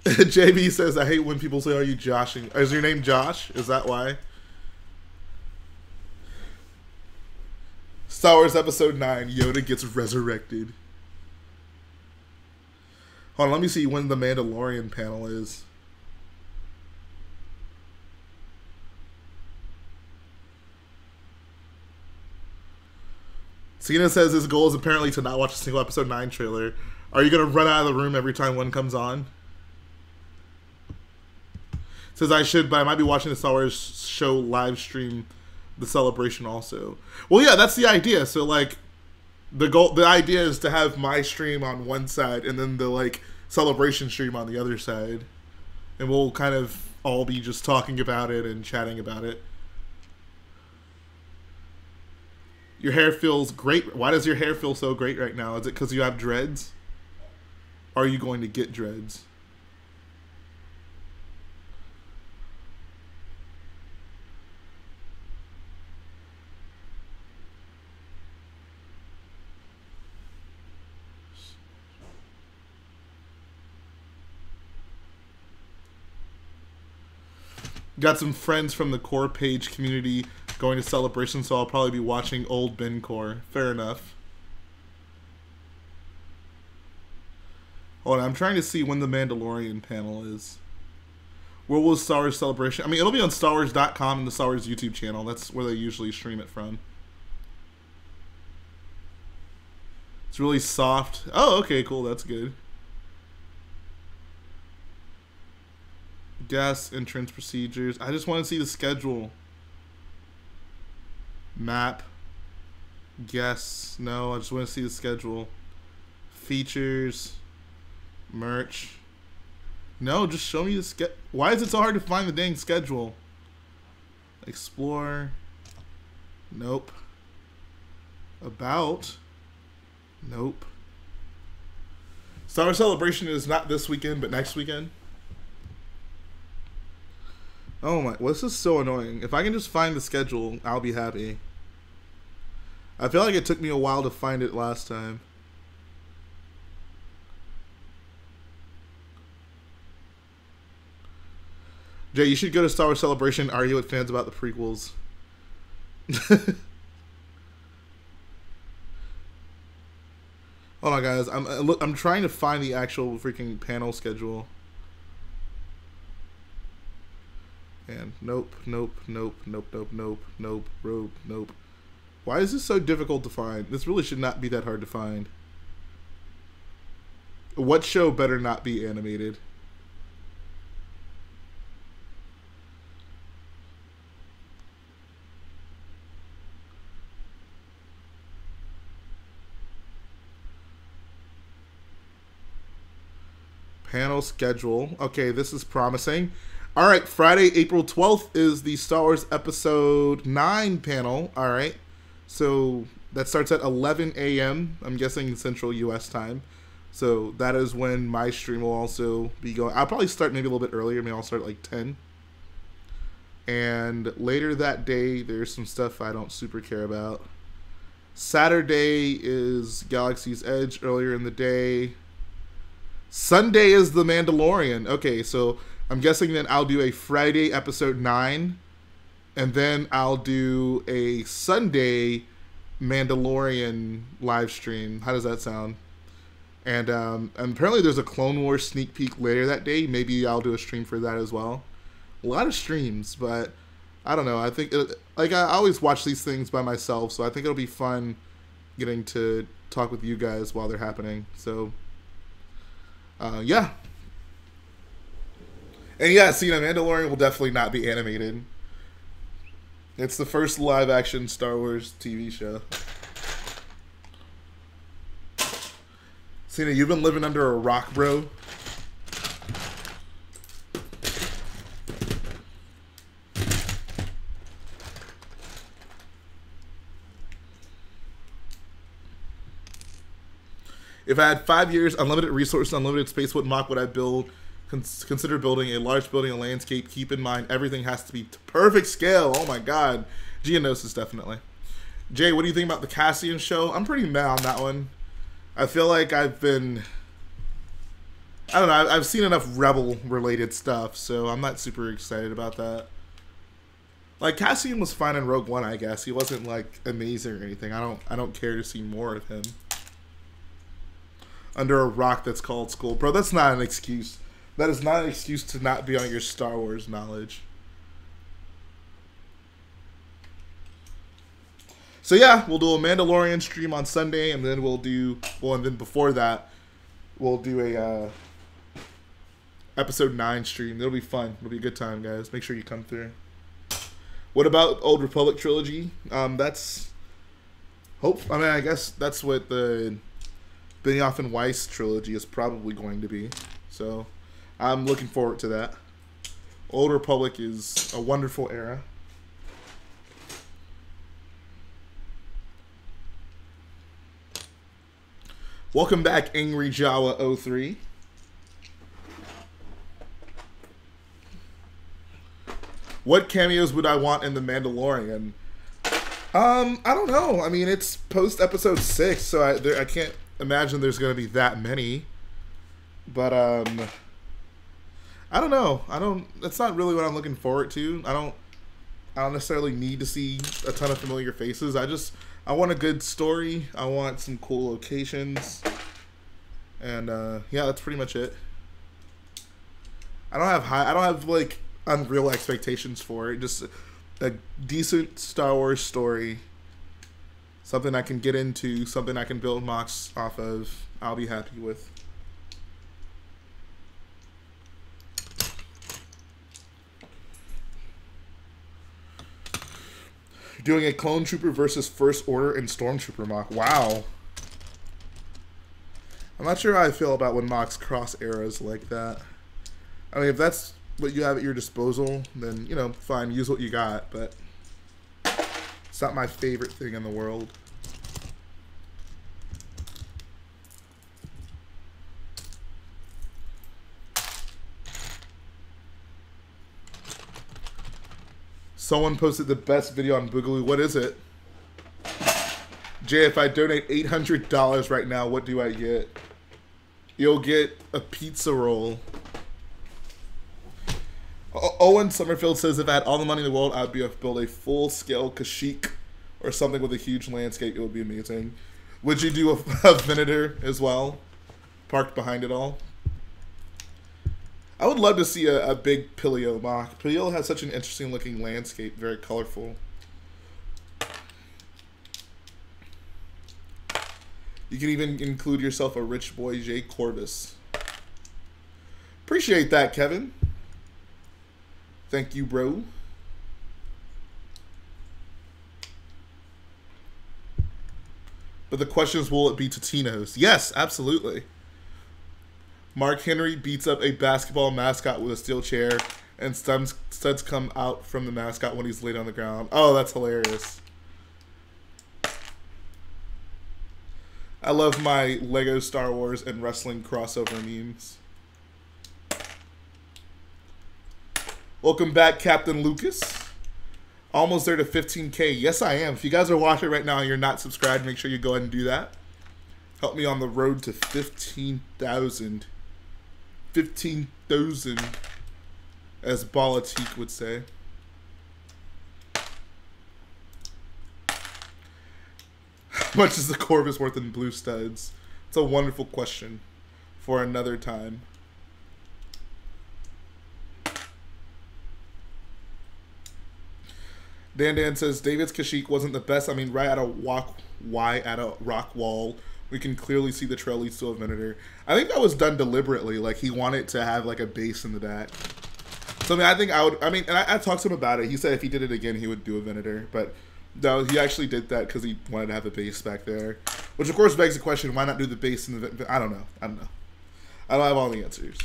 JB says, I hate when people say, are you joshing? Is your name Josh? Is that why? Star Wars Episode 9, Yoda gets resurrected. Hold on, let me see when the Mandalorian panel is. Cena says his goal is apparently to not watch a single Episode 9 trailer. Are you going to run out of the room every time one comes on? Says I should, but I might be watching the Star Wars show live stream the Celebration also. Well, yeah, that's the idea. So, like, the idea is to have my stream on one side and then the, like, Celebration stream on the other side. And we'll kind of all be just talking about it and chatting about it. Your hair feels great. Why does your hair feel so great right now? Is it because you have dreads? Or are you going to get dreads? Got some friends from the Core Page community going to Celebration, so I'll probably be watching old Ben Core. Fair enough. Hold on, I'm trying to see when the Mandalorian panel is. Where will Star Wars Celebration? I mean, it'll be on StarWars.com and the Star Wars YouTube channel. That's where they usually stream it from. It's really soft. Oh, okay, cool. That's good. Gas entrance procedures. I just want to see the schedule. Map. Guess. No, I just want to see the schedule. Features. Merch. No, just show me the schedule. Why is it so hard to find the dang schedule? Explore. Nope. About. Nope. Star Wars Celebration is not this weekend, but next weekend. Oh my, well, this is so annoying. If I can just find the schedule, I'll be happy. I feel like it took me a while to find it last time. Jay, you should go to Star Wars Celebration, argue with fans about the prequels. Hold on, guys. I'm trying to find the actual freaking panel schedule. And nope, nope, nope, nope, nope, nope, nope, nope, nope. Why is this so difficult to find? This really should not be that hard to find. What show better not be animated? Panel schedule. Okay, this is promising. All right, Friday, April 12th is the Star Wars Episode 9 panel. All right, so that starts at 11 a.m., I'm guessing Central U.S. time. So that is when my stream will also be going. I'll probably start maybe a little bit earlier. Maybe I'll start at like 10. And later that day, there's some stuff I don't super care about. Saturday is Galaxy's Edge earlier in the day. Sunday is The Mandalorian. Okay, so I'm guessing then I'll do a Friday Episode 9, and then I'll do a Sunday Mandalorian live stream. How does that sound? And apparently there's a Clone Wars sneak peek later that day. Maybe I'll do a stream for that as well. A lot of streams, but I don't know. I think I always watch these things by myself, so I think it'll be fun getting to talk with you guys while they're happening. So yeah. And yeah, see, Mandalorian will definitely not be animated. It's the first live action Star Wars TV show. Cena, you've been living under a rock, bro. If I had 5 years, unlimited resources, unlimited space, what mock would I build? Consider building a large building, a landscape. Keep in mind, everything has to be to perfect scale. Oh my god. Geonosis, definitely. Jay, what do you think about the Cassian show? I'm pretty mad on that one. I feel like I don't know, I've seen enough Rebel-related stuff, so I'm not super excited about that. Like, Cassian was fine in Rogue One, I guess. He wasn't, like, amazing or anything. I don't care to see more of him. Under a rock that's called school. Bro, that's not an excuse. That is not an excuse to not be on your Star Wars knowledge. So yeah, we'll do a Mandalorian stream on Sunday, and then and then before that, we'll do a episode 9 stream. It'll be fun. It'll be a good time, guys. Make sure you come through. What about Old Republic trilogy? I guess that's what the Benioff and Weiss trilogy is probably going to be. So I'm looking forward to that. Old Republic is a wonderful era. Welcome back, Angry Jawa 03. What cameos would I want in The Mandalorian? I don't know. I mean, it's post episode 6, so I can't imagine there's going to be that many. But I don't know. That's not really what I'm looking forward to. I don't necessarily need to see a ton of familiar faces. I want a good story. I want some cool locations. And yeah, that's pretty much it. I don't have like unreal expectations for it. Just a decent Star Wars story. Something I can get into, something I can build mocks off of. I'll be happy with. Doing a Clone Trooper versus First Order and Stormtrooper mock. Wow. I'm not sure how I feel about when mocks cross eras like that. I mean, if that's what you have at your disposal, then, you know, fine, use what you got, but it's not my favorite thing in the world. Someone posted the best video on Boogaloo. What is it? Jay, if I donate $800 right now, what do I get? You'll get a pizza roll. Owen Summerfield says, if I had all the money in the world, I'd build a full-scale Kashyyyk or something with a huge landscape. It would be amazing. Would you do a Venator as well? Parked behind it all? I would love to see a big Pilio mock. Pilio has such an interesting looking landscape, very colorful. You can even include yourself a rich boy, Jay Corbis. Appreciate that, Kevin. Thank you, bro. But the question is, will it be Totino's? Yes, absolutely. Mark Henry beats up a basketball mascot with a steel chair, and studs come out from the mascot when he's laid on the ground. Oh, that's hilarious. I love my Lego Star Wars and wrestling crossover memes. Welcome back, Captain Lucas. Almost there to 15K. Yes, I am. If you guys are watching right now and you're not subscribed, make sure you go ahead and do that. Help me on the road to 15,000. 15,000, as Balatik would say. How much is the Corvus worth in blue studs? It's a wonderful question for another time. Dan says David's Kashyyyk wasn't the best. I mean, right at a rock wall, we can clearly see the trail leads to a Venator. I think that was done deliberately. Like, he wanted to have like a base in the deck. So I mean, I think I would. I mean, and I talked to him about it. He said if he did it again, he would do a Venator. But no, he actually did that because he wanted to have a base back there. Which of course begs the question: why not do the base in the? I don't know. I don't have all the answers.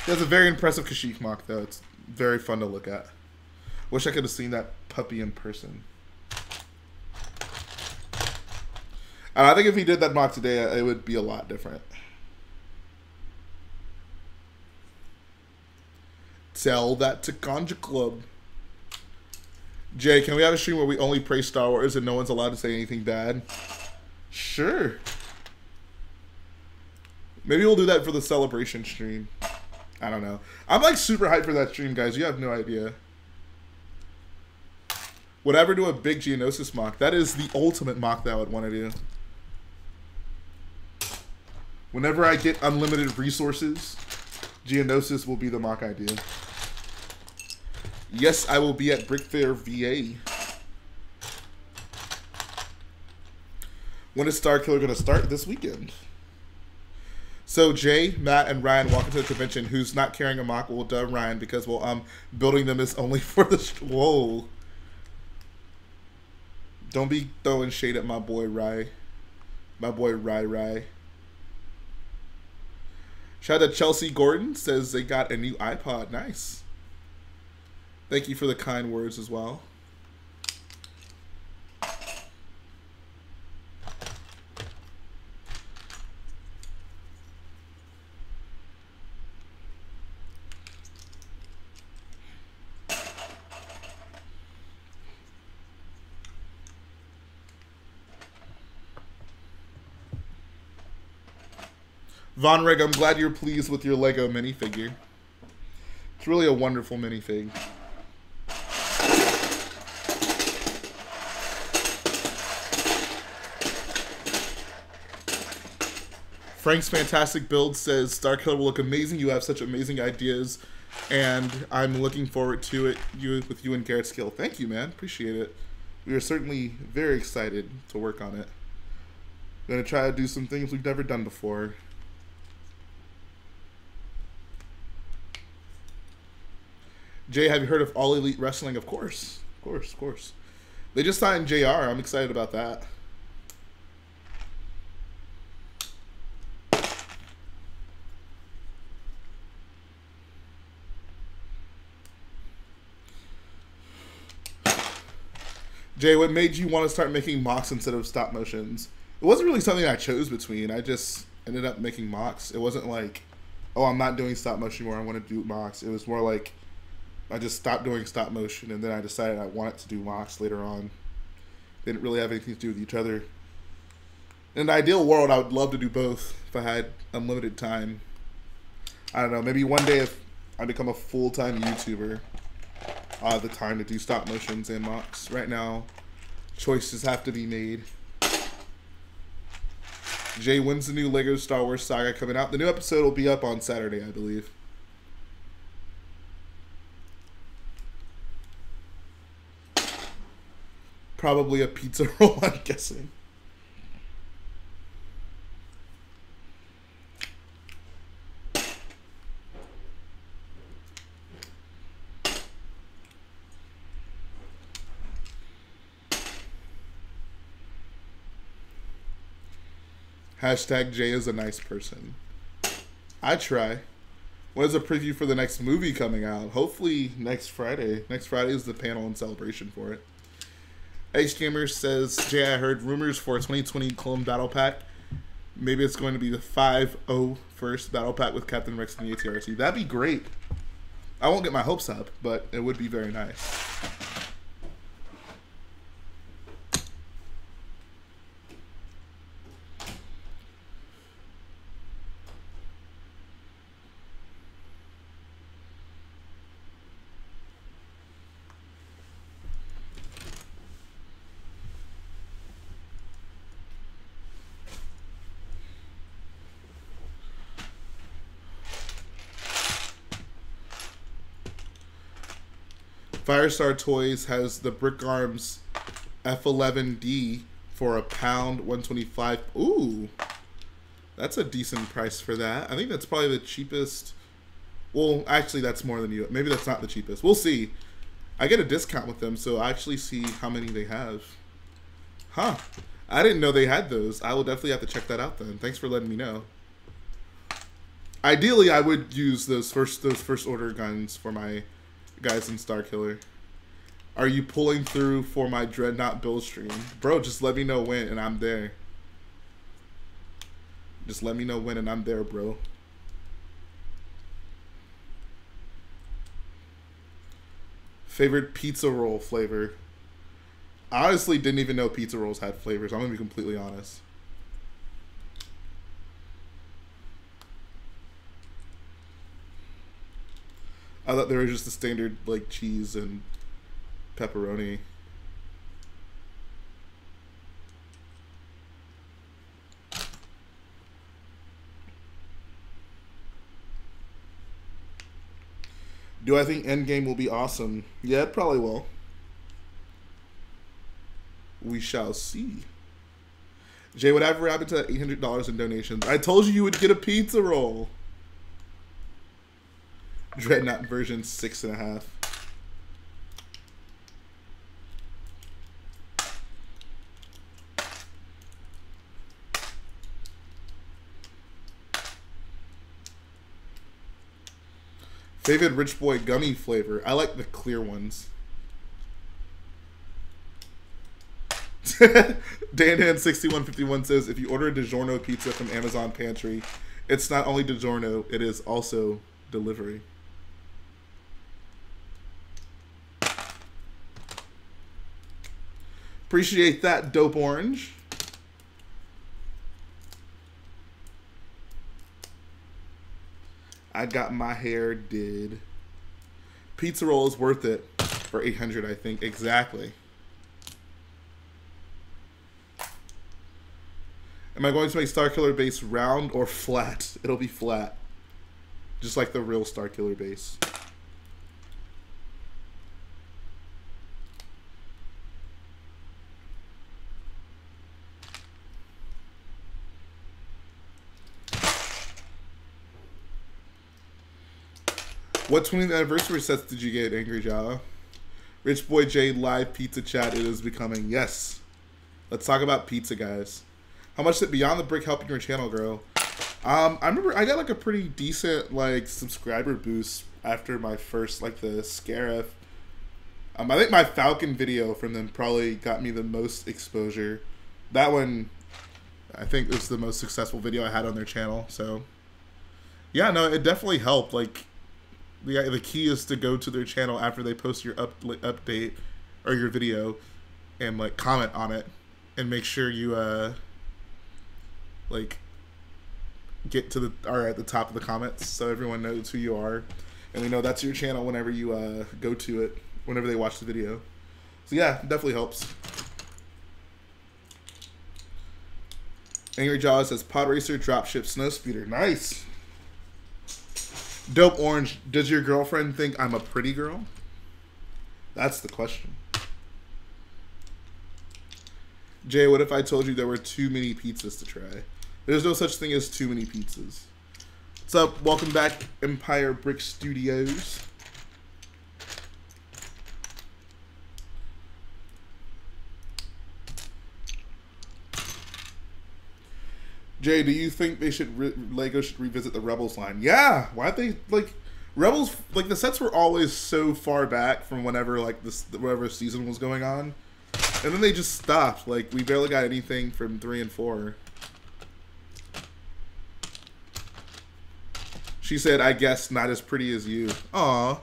He has a very impressive Kashyyyk mock, though. It's very fun to look at. Wish I could have seen that puppy in person. I think if he did that mock today, it would be a lot different. Tell that to Conja Club. Jay, can we have a stream where we only praise Star Wars and no one's allowed to say anything bad? Sure. Maybe we'll do that for the celebration stream. I don't know. I'm like super hyped for that stream, guys. You have no idea. Would I ever do a big Geonosis mock? That is the ultimate mock that I would want to do. Whenever I get unlimited resources, Geonosis will be the mock I do. Yes, I will be at Brick Fair, VA. When is Starkiller going to start? This weekend. So Jay, Matt, and Ryan walk into the convention. Who's not carrying a mock? Well, duh, Ryan, because well, building them is only for the. Whoa! Don't be throwing shade at my boy Rye. My boy Rye. Shout out to Chelsea Gordon, says they got a new iPod. Nice. Thank you for the kind words as well. Von Reg, I'm glad you're pleased with your Lego minifigure. It's really a wonderful minifig. Frank's Fantastic Build says, Starkiller will look amazing. You have such amazing ideas, and I'm looking forward to it with you and Garrett Skill. Thank you, man. Appreciate it. We are certainly very excited to work on it. We're going to try to do some things we've never done before. Jay, have you heard of All Elite Wrestling? Of course. Of course. They just signed JR. I'm excited about that. Jay, what made you want to start making mocks instead of stop motions? It wasn't really something I chose between. I just ended up making mocks. It wasn't like, oh, I'm not doing stop motion anymore. I want to do mocks. It was more like, I just stopped doing stop motion, and then I decided I wanted to do mocks later on. They didn't really have anything to do with each other. In an ideal world, I would love to do both if I had unlimited time. I don't know, maybe one day if I become a full-time YouTuber, I'll have the time to do stop motions and mocks. Right now, choices have to be made. Jay, when's the new Lego Star Wars saga coming out? The new episode will be up on Saturday, I believe. Probably a pizza roll, I'm guessing. Hashtag Jay is a nice person. I try. What is a preview for the next movie coming out? Hopefully next Friday. Next Friday is the panel and celebration for it. Ace Gamer says, Jay, I heard rumors for a 2020 Clone Battle Pack. Maybe it's going to be the 5-0 first Battle Pack with Captain Rex and the ATRC. That'd be great. I won't get my hopes up, but it would be very nice. Firestar Toys has the Brick Arms F11D for £1, 125. Ooh, that's a decent price for that. I think that's probably the cheapest. Well, actually, that's more than you. Maybe that's not the cheapest. We'll see. I get a discount with them, so I actually see how many they have. Huh. I didn't know they had those. I will definitely have to check that out then. Thanks for letting me know. Ideally, I would use those first order guns for my guys in Starkiller. Are you pulling through for my Dreadnought build stream? Bro, just let me know when and I'm there. Just let me know when and I'm there, bro. Favorite pizza roll flavor? I honestly didn't even know pizza rolls had flavors. I'm going to be completely honest. I thought there was just the standard, like, cheese and pepperoni. Do I think Endgame will be awesome? Yeah, it probably will. We shall see. Jay, whatever happened to that $800 in donations? I told you would get a pizza roll. Dreadnought version 6.5. Favorite Rich Boy gummy flavor? I like the clear ones. Dan6151 says, if you order a DiGiorno pizza from Amazon Pantry, it's not only DiGiorno, it is also delivery. Appreciate that, Dope Orange. I got my hair did. Pizza roll is worth it for 800, I think. Exactly. Am I going to make Starkiller base round or flat? It'll be flat. Just like the real Starkiller base. What 20th anniversary sets did you get, Angry Java? Rich Boy J live pizza chat, it is becoming. Yes. Let's talk about pizza, guys. How much did Beyond the Brick helping your channel grow? I remember I got like a pretty decent like subscriber boost after my first like the Scarif. I think my Falcon video from them probably got me the most exposure. That one, I think, was the most successful video I had on their channel. So, yeah, no, it definitely helped. Like, the key is to go to their channel after they post your update or your video and like comment on it and make sure you like get to the at the top of the comments so everyone knows who you are and they know that's your channel whenever you go to it, whenever they watch the video. So yeah, it definitely helps. Angry Jaws says Pod Racer Dropship Snowspeeder. Nice. Dope Orange, does your girlfriend think I'm a pretty girl? That's the question. Jay, what if I told you there were too many pizzas to try? There's no such thing as too many pizzas. What's up? Welcome back, Empire Brick Studios. Jay, do you think they should Lego should revisit the Rebels line? Yeah, why don't they like Rebels? Like the sets were always so far back from whenever like whatever season was going on, and then they just stopped. Like we barely got anything from 3 and 4. She said, "I guess not as pretty as you." Aw.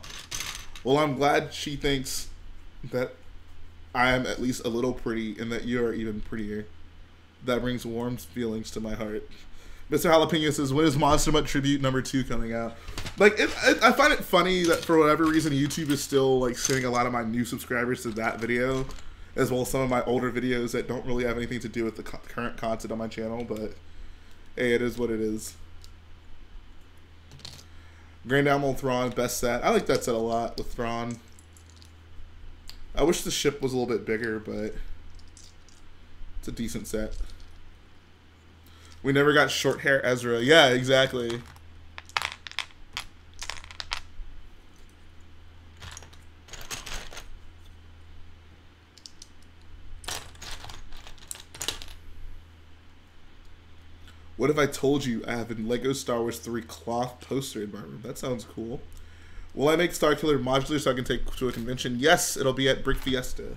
Well, I'm glad she thinks that I am at least a little pretty, and that you are even prettier. That brings warm feelings to my heart. Mr. Jalapeno says, when is Monster Mutt Tribute #2 coming out? Like, I find it funny that for whatever reason, YouTube is still, like, sending a lot of my new subscribers to that video, as well as some of my older videos that don't really have anything to do with the current content on my channel, but, hey, it is what it is. Grand Admiral Thrawn, best set. I like that set a lot with Thrawn. I wish the ship was a little bit bigger, but it's a decent set. We never got short hair Ezra. Yeah, exactly. What if I told you I have a Lego Star Wars 3 cloth poster in my room? That sounds cool. Will I make Starkiller modular so I can take to a convention? Yes, it'll be at Brick Fiesta.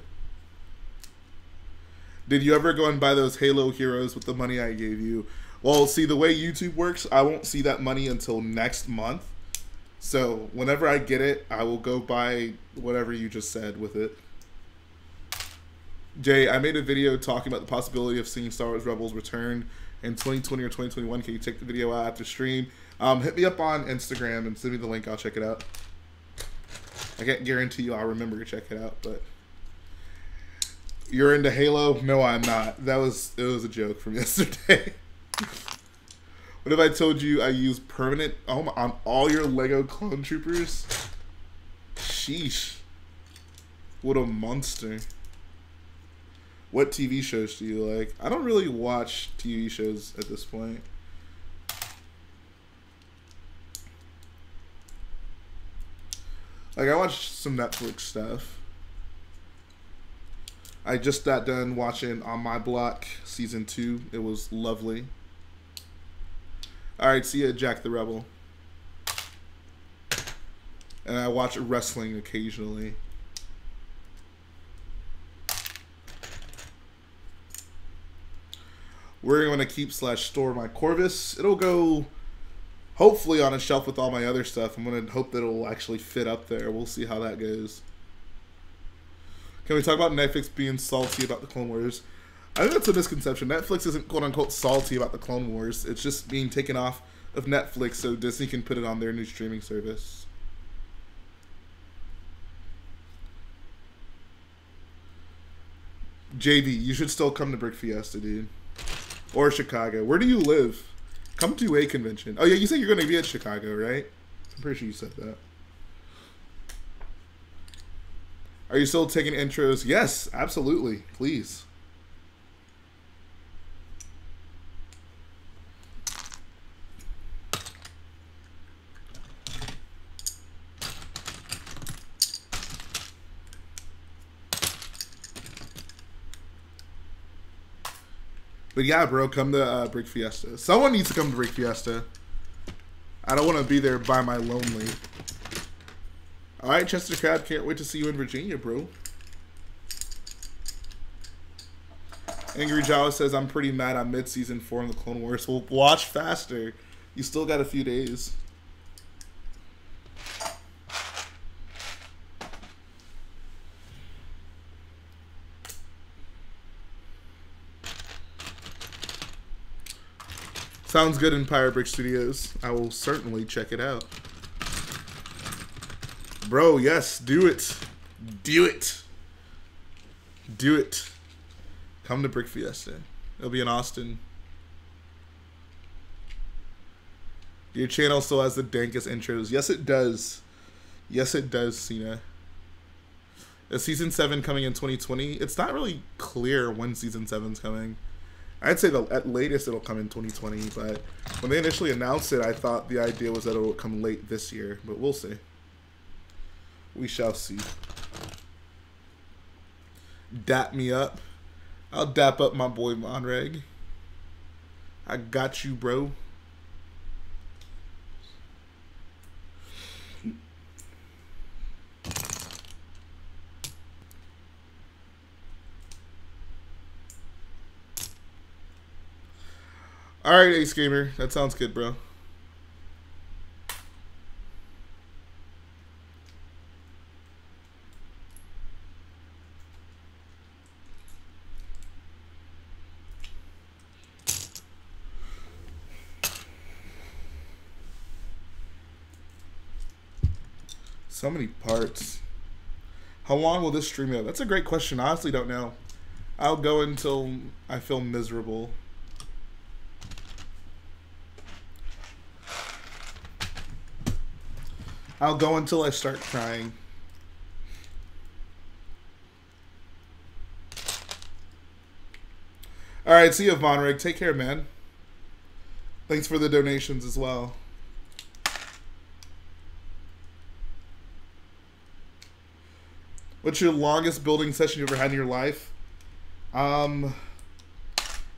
Did you ever go and buy those Halo heroes with the money I gave you? Well, see, the way YouTube works, I won't see that money until next month. So, whenever I get it, I will go buy whatever you just said with it. Jay, I made a video talking about the possibility of seeing Star Wars Rebels return in 2020 or 2021. Can you take the video out after stream? Hit me up on Instagram and send me the link. I'll check it out. I can't guarantee you I'll remember to check it out, but... You're into Halo? No, I'm not. It was a joke from yesterday. What if I told you I use permanent on all your Lego clone troopers? Sheesh. What a monster. What TV shows do you like? I don't really watch TV shows at this point. Like, I watch some Netflix stuff. I just got done watching On My Block Season 2. It was lovely. Alright, see ya, Jack the Rebel. And I watch wrestling occasionally. Where do you want to keep / store my Corvus? It'll go, hopefully, on a shelf with all my other stuff. I'm going to hope that it'll actually fit up there. We'll see how that goes. Can we talk about Netflix being salty about the Clone Wars? I think that's a misconception. Netflix isn't quote-unquote salty about the Clone Wars. It's just being taken off of Netflix so Disney can put it on their new streaming service. JV, you should still come to Brick Fiesta, dude. Or Chicago. Where do you live? Come to a convention. Oh, yeah, you said you're going to be at Chicago, right? I'm pretty sure you said that. Are you still taking intros? Yes, absolutely. Please. But yeah, bro, come to Brick Fiesta. Someone needs to come to Brick Fiesta. I don't want to be there by my lonely. All right, Chester Crab, can't wait to see you in Virginia, bro. Angry Jawa says, I'm pretty mad I'm mid-season 4 in the Clone Wars. Well, watch faster. You still got a few days. Sounds good, Empire Brick Studios. I will certainly check it out. Bro, yes, do it. Do it. Do it. Come to Brick Fiesta. It'll be in Austin. Your channel still has the dankest intros. Yes, it does. Yes, it does, Cena. Is Season 7 coming in 2020? It's not really clear when Season 7's coming. I'd say at latest it'll come in 2020, but when they initially announced it, I thought the idea was that it'll come late this year, but we'll see. We shall see. Dap me up. I'll dap up my boy Monreg. I got you, bro. Alright, Ace Gamer. That sounds good, bro. So many parts. How long will this stream go? That's a great question. I honestly don't know. I'll go until I feel miserable. I'll go until I start crying. All right, see you, Von Rig. Take care, man. Thanks for the donations as well. What's your longest building session you ever had in your life?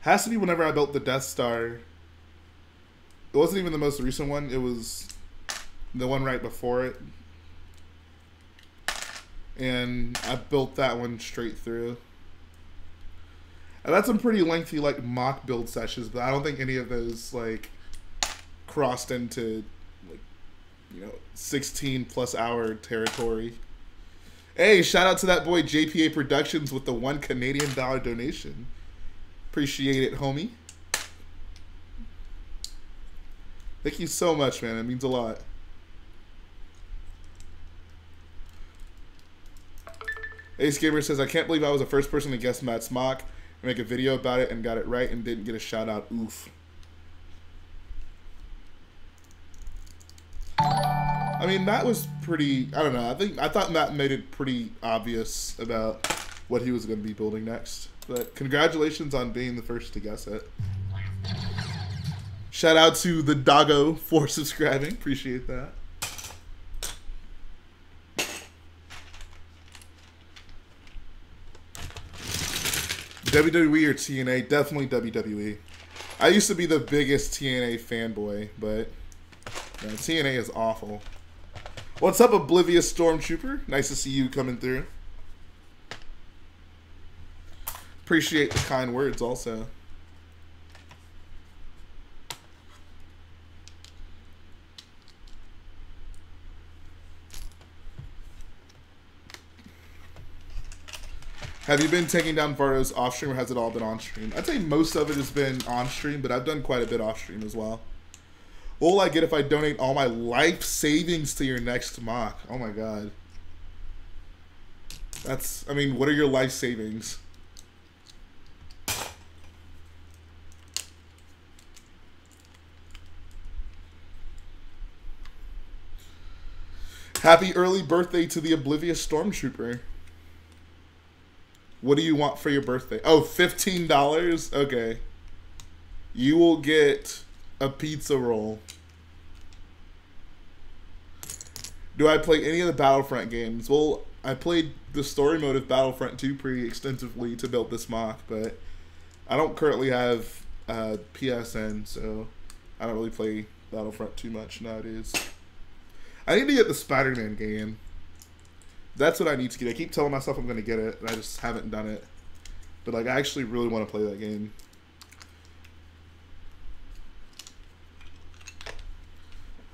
Has to be whenever I built the Death Star. It wasn't even the most recent one. It was the one right before it. And I built that one straight through. And that's some pretty lengthy, like, mock build sessions, but I don't think any of those, like, crossed into, like, 16+ hour territory. Hey, shout out to that boy JPA Productions with the $1 Canadian donation. Appreciate it, homie. Thank you so much, man. It means a lot. Ace Gamer says, I can't believe I was the first person to guess Matt's mock and make a video about it and got it right and didn't get a shout out. Oof. I mean, Matt was pretty, I don't know. I thought Matt made it pretty obvious about what he was going to be building next. But congratulations on being the first to guess it. Shout out to the doggo for subscribing. Appreciate that. WWE or TNA? Definitely WWE. I used to be the biggest TNA fanboy, but TNA is awful. What's up, Oblivious Stormtrooper? Nice to see you coming through. Appreciate the kind words also. Have you been taking down Vardos off stream, or has it all been on stream? I'd say most of it has been on stream, but I've done quite a bit off stream as well. What will I get if I donate all my life savings to your next mock? Oh my god. That's, I mean, what are your life savings? Happy early birthday to the Oblivious Stormtrooper. What do you want for your birthday? Oh, $15? Okay. You will get a pizza roll. Do I play any of the Battlefront games? Well, I played the story mode of Battlefront 2 pretty extensively to build this mock, but I don't currently have PSN, so I don't really play Battlefront too much nowadays. I need to get the Spider-Man game. That's what I need to get. I keep telling myself I'm going to get it, and I just haven't done it. But like, I actually really want to play that game.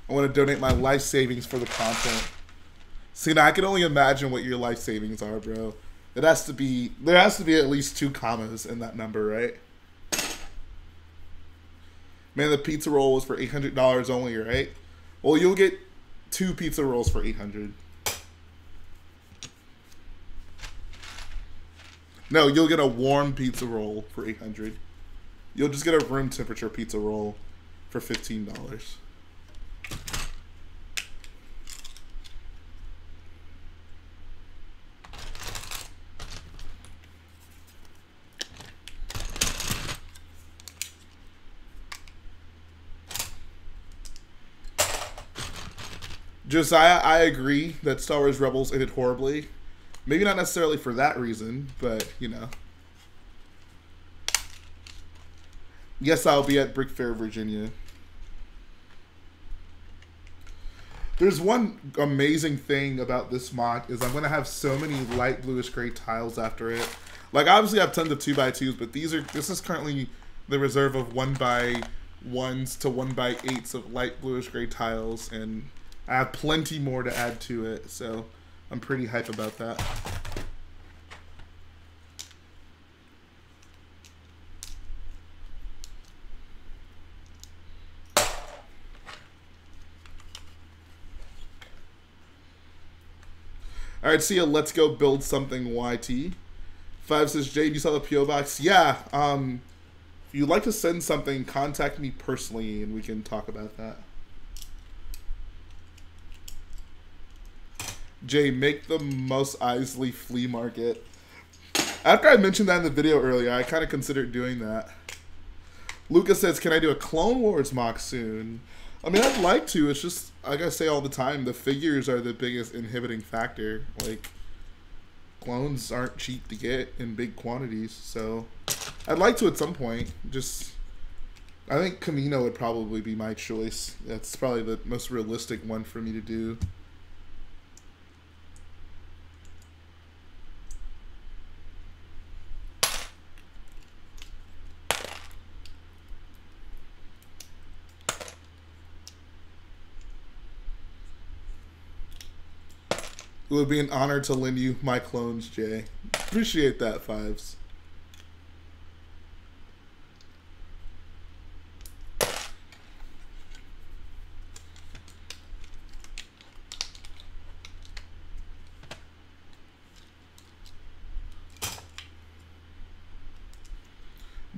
I want to donate my life savings for the content. See, now I can only imagine what your life savings are, bro. There has to be at least 2 commas in that number, right? Man, the pizza roll was for $800 only, right? Well, you'll get 2 pizza rolls for $800. No, you'll get a warm pizza roll for $800. You'll just get a room temperature pizza roll for $15. Josiah, I agree that Star Wars Rebels ended horribly. Maybe not necessarily for that reason, but, you know. Yes, I'll be at Brick Fair, Virginia. There's one amazing thing about this mock is I'm going to have so many light bluish gray tiles after it. Like, obviously I have tons of 2x2s, but this is currently the reserve of 1x1s to 1x8s of light bluish gray tiles, and I have plenty more to add to it, so I'm pretty hype about that. All right, see ya. Let's go build something YT. 5 says, Jade, you saw the PO box? Yeah. If you'd like to send something, contact me personally, and we can talk about that. Jay, make the Mos Eisley flea market. After I mentioned that in the video earlier, I kind of considered doing that. Lucas says, can I do a Clone Wars mock soon? I mean, I'd like to. It's just, like I say all the time, the figures are the biggest inhibiting factor. Like, clones aren't cheap to get in big quantities, so I'd like to at some point. Just, I think Camino would probably be my choice. That's probably the most realistic one for me to do. It would be an honor to lend you my clones, Jay. Appreciate that, Fives.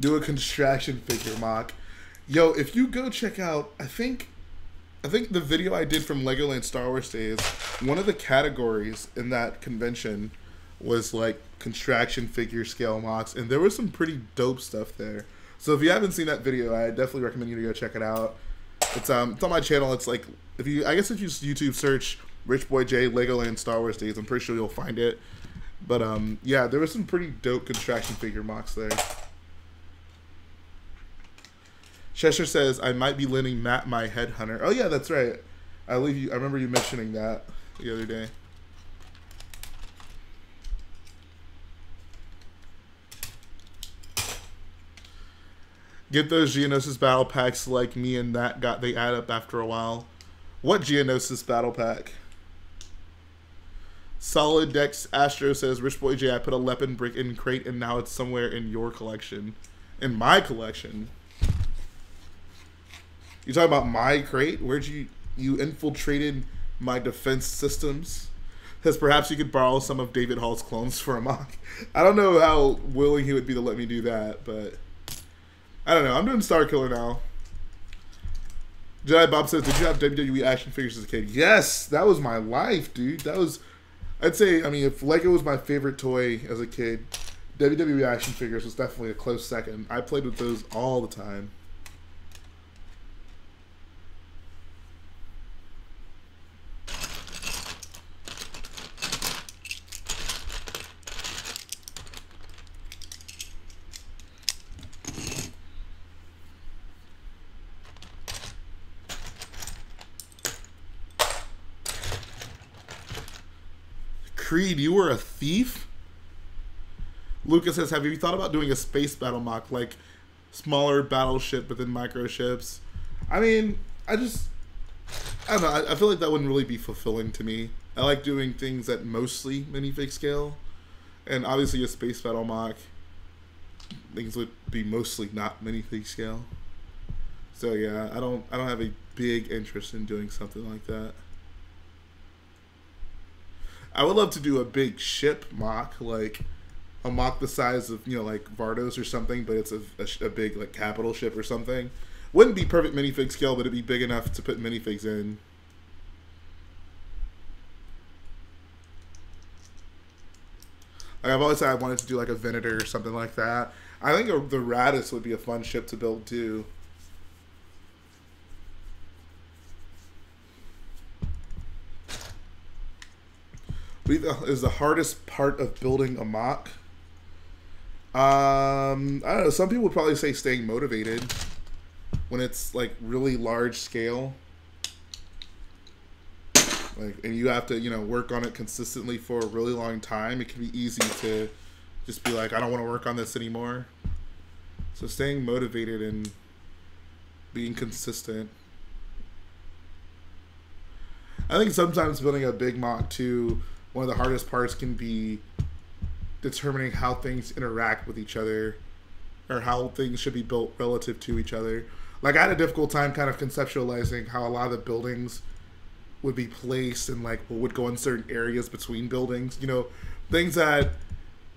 Do a contraction figure mock. Yo, if you go check out, I think the video I did from Legoland Star Wars Days, one of the categories in that convention was like contraction figure scale mocks, and there was some pretty dope stuff there. So if you haven't seen that video, I definitely recommend you to go check it out. It's on my channel. It's like, if you YouTube search Rich Boy J Legoland Star Wars Days, I'm pretty sure you'll find it. But yeah, there was some pretty dope contraction figure mocks there. Cheshire says, I might be lending Matt my headhunter. Oh yeah, that's right. I remember you mentioning that the other day. Get those Geonosis battle packs like me and that they add up after a while. What Geonosis battle pack? Solid Dex Astro says, Rich Boy J, I put a Lepin brick in crate and now it's somewhere in your collection. In my collection? You talking about my crate? Where'd you infiltrated my defense systems? Because perhaps you could borrow some of David Hall's clones for a mock. I don't know how willing he would be to let me do that, but I don't know. I'm doing Starkiller now. Jedi Bob says, did you have WWE action figures as a kid? Yes, that was my life, dude. That was, I'd say, I mean, if Lego was my favorite toy as a kid, WWE action figures was definitely a close second. I played with those all the time. Creed, you were a thief? Lucas says, have you thought about doing a space battle mock, like smaller battleship within microships? I mean, I don't know, I feel like that wouldn't really be fulfilling to me. I like doing things at mostly minifig scale, and obviously a space battle mock, things would be mostly not minifig scale. So yeah, I don't have a big interest in doing something like that. I would love to do a big ship mock, like a mock the size of, you know, like Vardos or something, but it's a big like capital ship or something. Wouldn't be perfect minifig scale, but it'd be big enough to put minifigs in. Like I've always said I wanted to do like a Venator or something like that. I think the Radis would be a fun ship to build too. Is the hardest part of building a mock? I don't know. Some people would probably say staying motivated when it's like really large scale. Like, and you have to, you know, work on it consistently for a really long time. It can be easy to just be like, I don't want to work on this anymore. So staying motivated and being consistent. I think sometimes building a big mock too, one of the hardest parts can be determining how things interact with each other or how things should be built relative to each other. Like I had a difficult time kind of conceptualizing how a lot of the buildings would be placed and like what would go in certain areas between buildings. You know, things that,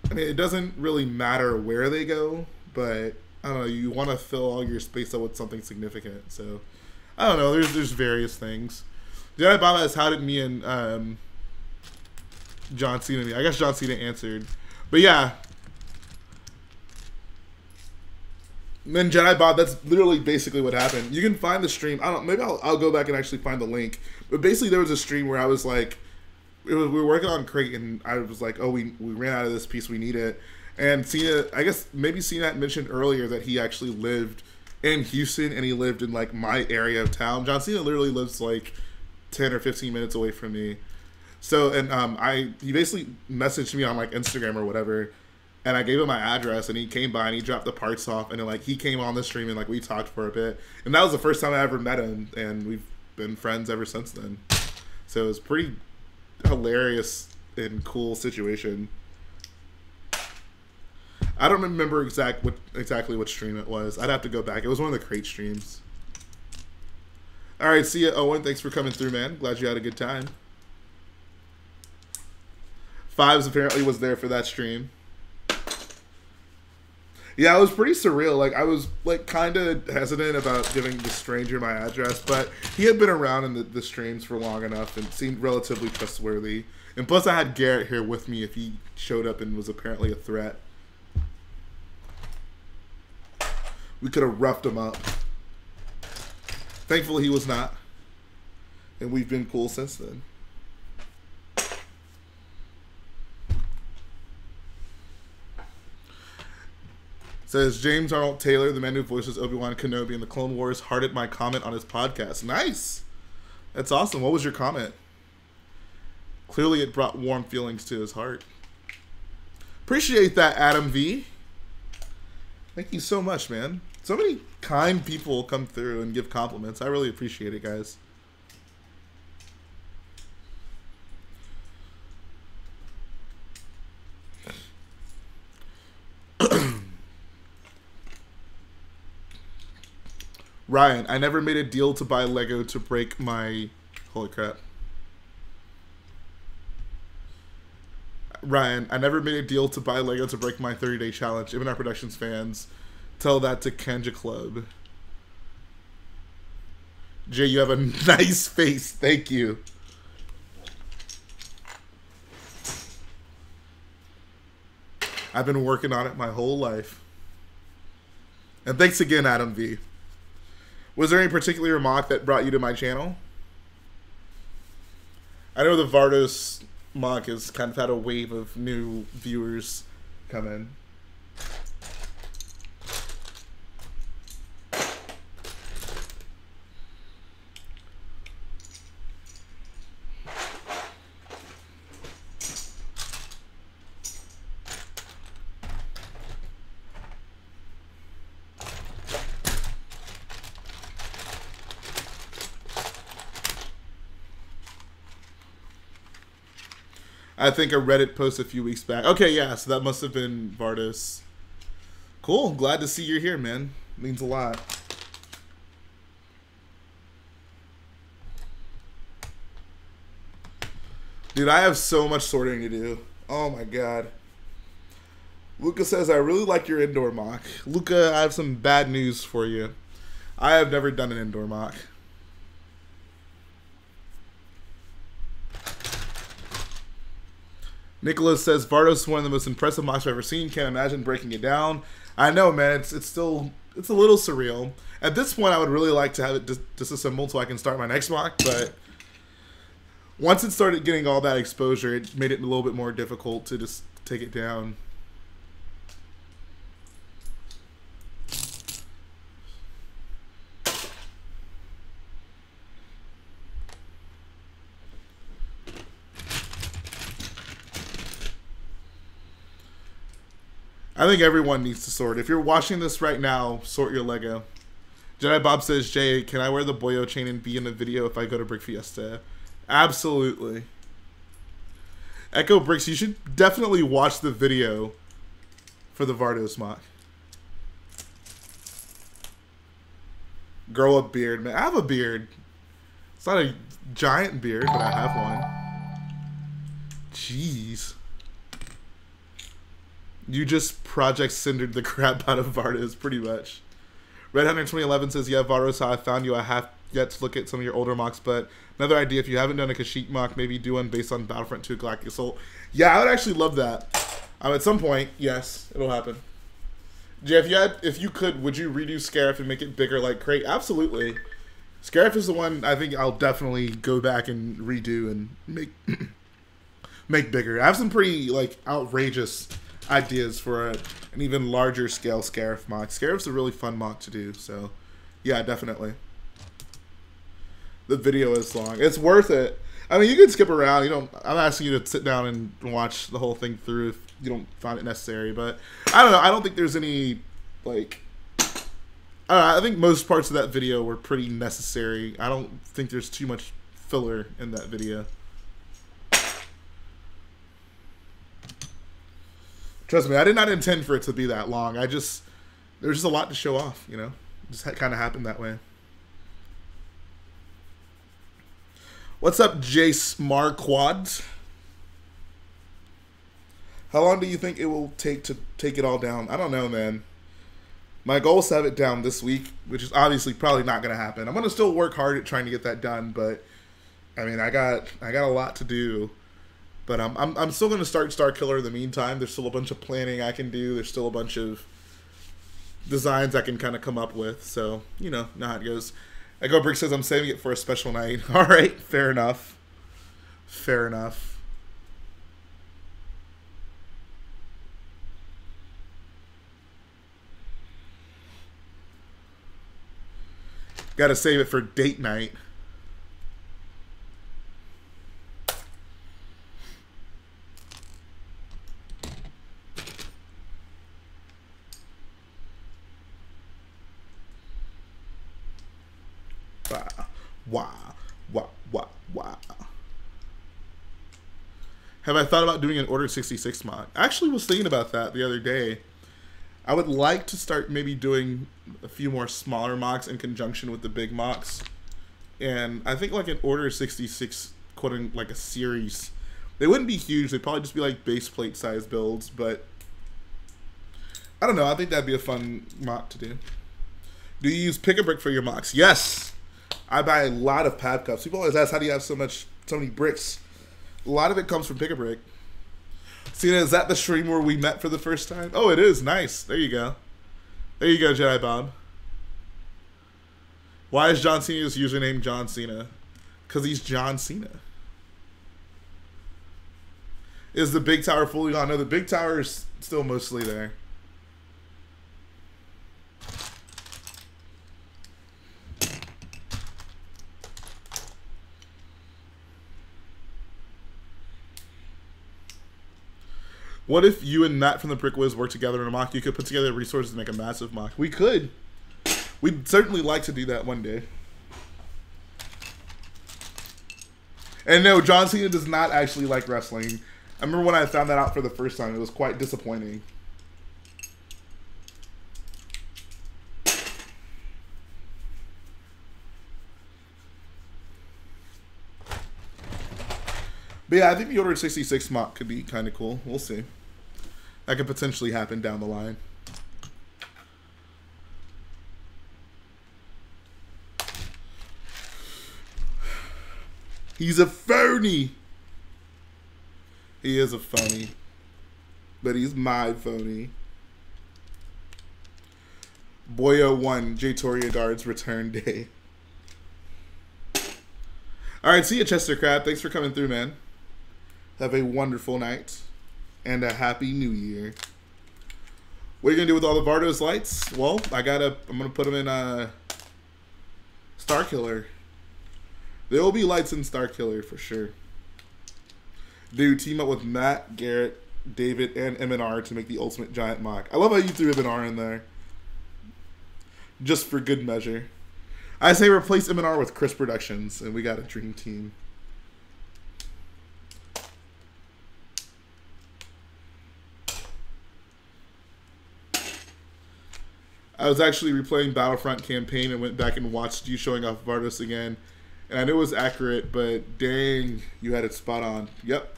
I mean, it doesn't really matter where they go, but I don't know, you want to fill all your space up with something significant. So I don't know, there's various things. Jedi Baba asked, how did me and John Cena meet? I guess John Cena answered. But yeah, And then Jedi Bob, that's literally basically what happened. You can find the stream. Maybe I'll go back and actually find the link. But basically, there was a stream where I was like, we were working on Crate, and I was like, oh, we ran out of this piece, we need it. And Cena, I guess maybe Cena mentioned earlier that he actually lived in Houston, and he lived in like my area of town. John Cena literally lives like 10 or 15 minutes away from me. So, and he basically messaged me on like Instagram or whatever. And I gave him my address, and he came by, and he dropped the parts off, and then, like, he came on the stream, and, like, we talked for a bit. And that was the first time I ever met him, and we've been friends ever since then. So it was pretty hilarious and cool situation. I don't remember exactly what stream it was. I'd have to go back. It was one of the Crate streams. All right, see ya, Owen. Thanks for coming through, man. Glad you had a good time. Fives apparently was there for that stream. Yeah, it was pretty surreal. Like, I was, like, kind of hesitant about giving the stranger my address, but he had been around in the streams for long enough and seemed relatively trustworthy. And plus, I had Garrett here with me if he showed up and was apparently a threat. We could have roughed him up. Thankfully, he was not. And we've been cool since then. Says James Arnold Taylor, the man who voices Obi-Wan Kenobi in the Clone Wars, hearted my comment on his podcast. Nice. That's awesome. What was your comment? Clearly it brought warm feelings to his heart. Appreciate that, Adam V. Thank you so much, man. So many kind people come through and give compliments. I really appreciate it, guys. Ryan, I never made a deal to buy Lego to break my... Holy crap. Ryan, I never made a deal to buy Lego to break my 30-day challenge. Even our Productions fans, tell that to Kenja Club. Jay, you have a nice face. Thank you. I've been working on it my whole life. And thanks again, Adam V. Was there any particular mock that brought you to my channel? I know the Vardos mock has kind of had a wave of new viewers come in. I think a Reddit post a few weeks back. Okay, yeah, so that must have been Vardos. Cool. Glad to see you're here, man. Means a lot. Dude, I have so much sorting to do. Oh my god. Luca says, I really like your indoor mock. Luca, I have some bad news for you. I have never done an indoor mock. Nicholas says, Vardos is one of the most impressive mocks I've ever seen. Can't imagine breaking it down. I know, man. It's still a little surreal. At this point, I would really like to have it disassembled so I can start my next mock, but once it started getting all that exposure, it made it a little bit more difficult to just take it down. I think everyone needs to sort. If you're watching this right now, sort your Lego. Jedi Bob says, Jay, can I wear the Boyo chain and be in the video if I go to Brick Fiesta? Absolutely. Echo Bricks, you should definitely watch the video for the Vardos mock. Grow a beard, man. I have a beard. It's not a giant beard, but I have one. Jeez. You just Project Cindered the crap out of Vardos, pretty much. Red Hunter 2011 says, yeah, Vardos, how I found you. I have yet to look at some of your older mocks, but another idea, if you haven't done a Kashyyyk mock, maybe do one based on Battlefront 2 Galactic Assault. Yeah, I would actually love that. At some point, yes, it'll happen. Jeff, if you could, would you redo Scarif and make it bigger like Crate? Absolutely. Scarif is the one I think I'll definitely go back and redo and make make bigger. I have some pretty like outrageous ideas for an even larger scale Scarif mock. Scarif's a really fun mock to do, so yeah, definitely. The video is long. It's worth it. I mean, you can skip around. You don't. I'm asking you to sit down and watch the whole thing through if you don't find it necessary. But I don't know. I don't think there's any like. I don't know, I think most parts of that video were pretty necessary. I don't think there's too much filler in that video. Trust me, I did not intend for it to be that long. There's just a lot to show off, you know? It just kind of happened that way. What's up, Jace Marquad? How long do you think it will take to take it all down? I don't know, man. My goal is to have it down this week, which is obviously probably not going to happen. I'm going to still work hard at trying to get that done, but I mean, I got a lot to do. But I'm still going to start Starkiller in the meantime. There's still a bunch of planning I can do. There's still a bunch of designs I can kind of come up with. So, you know how it goes. Echo Brick says I'm saving it for a special night. All right, fair enough. Fair enough. Gotta save it for date night. Wow. Have I thought about doing an Order 66 mod? I actually was thinking about that the other day. I would like to start maybe doing a few more smaller mocks in conjunction with the big mocks. And I think like an Order 66, quoting like a series. They wouldn't be huge. They'd probably just be like base plate size builds. But I don't know. I think that'd be a fun mock to do. Do you use Pick-a-Brick for your mocks? Yes. I buy a lot of pad cups. People always ask, how do you have so many bricks? A lot of it comes from Pick-a-Brick. Cena, is that the stream where we met for the first time? Oh, it is. Nice. There you go. There you go, Jedi Bob. Why is John Cena's username John Cena? Because he's John Cena. Is the big tower fully gone? No, the big tower is still mostly there. What if you and Matt from the Brick Wiz work together in a mock? You could put together resources to make a massive mock. We could. We'd certainly like to do that one day. And no, John Cena does not actually like wrestling. I remember when I found that out for the first time. It was quite disappointing. But yeah, I think the Order 66 mock could be kind of cool. We'll see. That could potentially happen down the line. He's a phony. He is a phony. But he's my phony. Boyo1, J. Toriadard's return day. Alright, see you, Chester Crab. Thanks for coming through, man. Have a wonderful night. And a happy new year. What are you going to do with all the Vardos lights? Well, I'm going to put them in Starkiller. There will be lights in Starkiller for sure. Dude, team up with Matt, Garrett, David, and MNR to make the ultimate giant mock. I love how you threw MNR in there. Just for good measure. I say replace MNR with Chris Productions, and we got a dream team. I was actually replaying Battlefront campaign and went back and watched you showing off Vardos again. And I knew it was accurate, but dang, you had it spot on. Yep.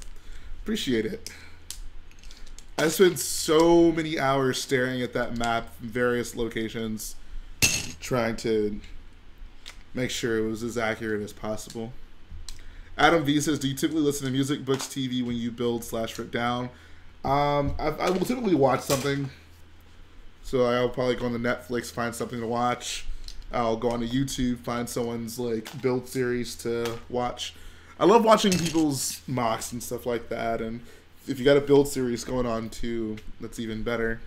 Appreciate it. I spent so many hours staring at that map from various locations, trying to make sure it was as accurate as possible. Adam V says, do you typically listen to music, books, TV when you build / rip down? I will typically watch something. So I'll probably go on the Netflix, find something to watch. I'll go on to YouTube, find someone's like build series to watch. I love watching people's mocks and stuff like that. And if you got a build series going on too, that's even better.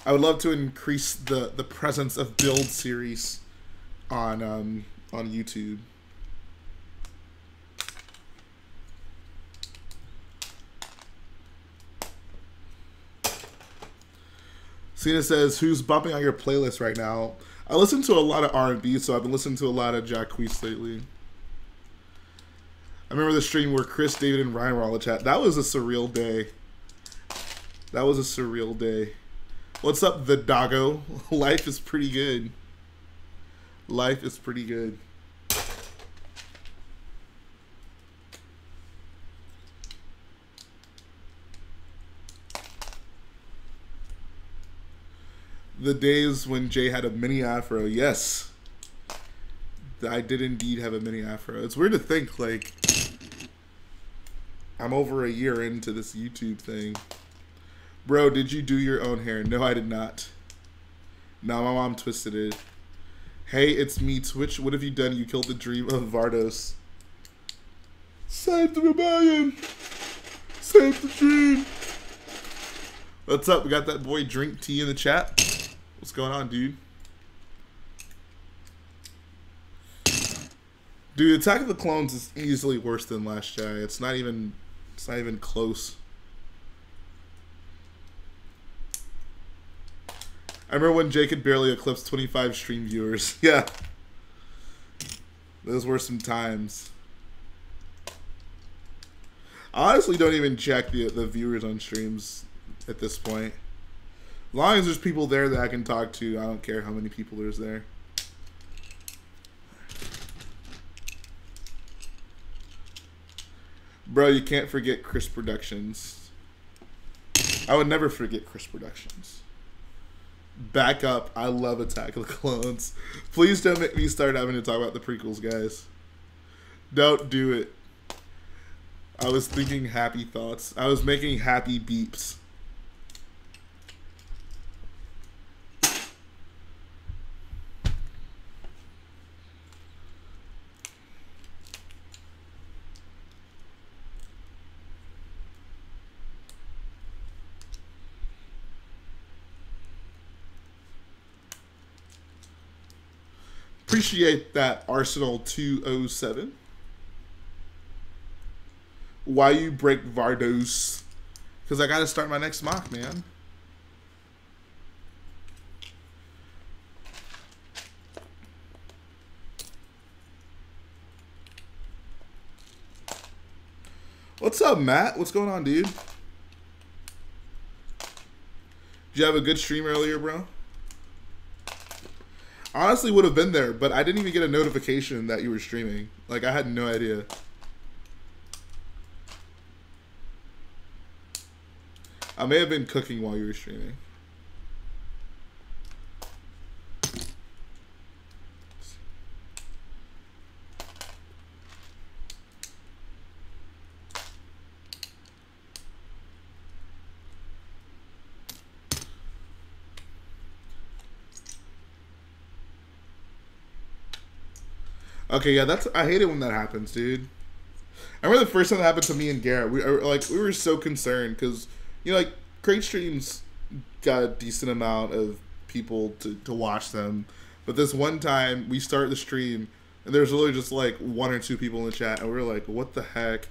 I would love to increase the presence of build series on YouTube. Cena says, "Who's bumping on your playlist right now?" I listen to a lot of R&B, so I've been listening to a lot of Jacquees lately. I remember the stream where Chris, David, and Ryan were all in chat. That was a surreal day. That was a surreal day. What's up, the doggo? Life is pretty good. Life is pretty good. The days when Jay had a mini afro. Yes. I did indeed have a mini afro. It's weird to think, like, I'm over a year into this YouTube thing. Bro, did you do your own hair? No, I did not. No, my mom twisted it. Hey, it's me, Twitch. What have you done? You killed the dream of Vardos. Save the rebellion. Save the dream. What's up? We got that boy Drink Tea in the chat. What's going on, dude? Dude, Attack of the Clones is easily worse than Last Jedi. It's not even close. I remember when Jake could barely eclipse 25 stream viewers. Yeah. Those were some times. I honestly don't even check the viewers on streams at this point. As long as there's people there that I can talk to, I don't care how many people there's there. Bro, you can't forget Chris Productions. I would never forget Chris Productions. Back up. I love Attack of the Clones. Please don't make me start having to talk about the prequels, guys. Don't do it. I was thinking happy thoughts. I was making happy beeps. Appreciate that, Arsenal 207. Why you break Vardos? Because I got to start my next mock, man. What's up, Matt? What's going on, dude? Did you have a good stream earlier, bro? Honestly, would have been there, but I didn't even get a notification that you were streaming. Like, I had no idea. I may have been cooking while you were streaming. Okay, yeah, I hate it when that happens, dude. I remember the first time that happened to me and Garrett. We were so concerned because, you know, like, Crate Streams got a decent amount of people to watch them, but this one time we start the stream and there's literally just like one or two people in the chat, and we were like, what the heck?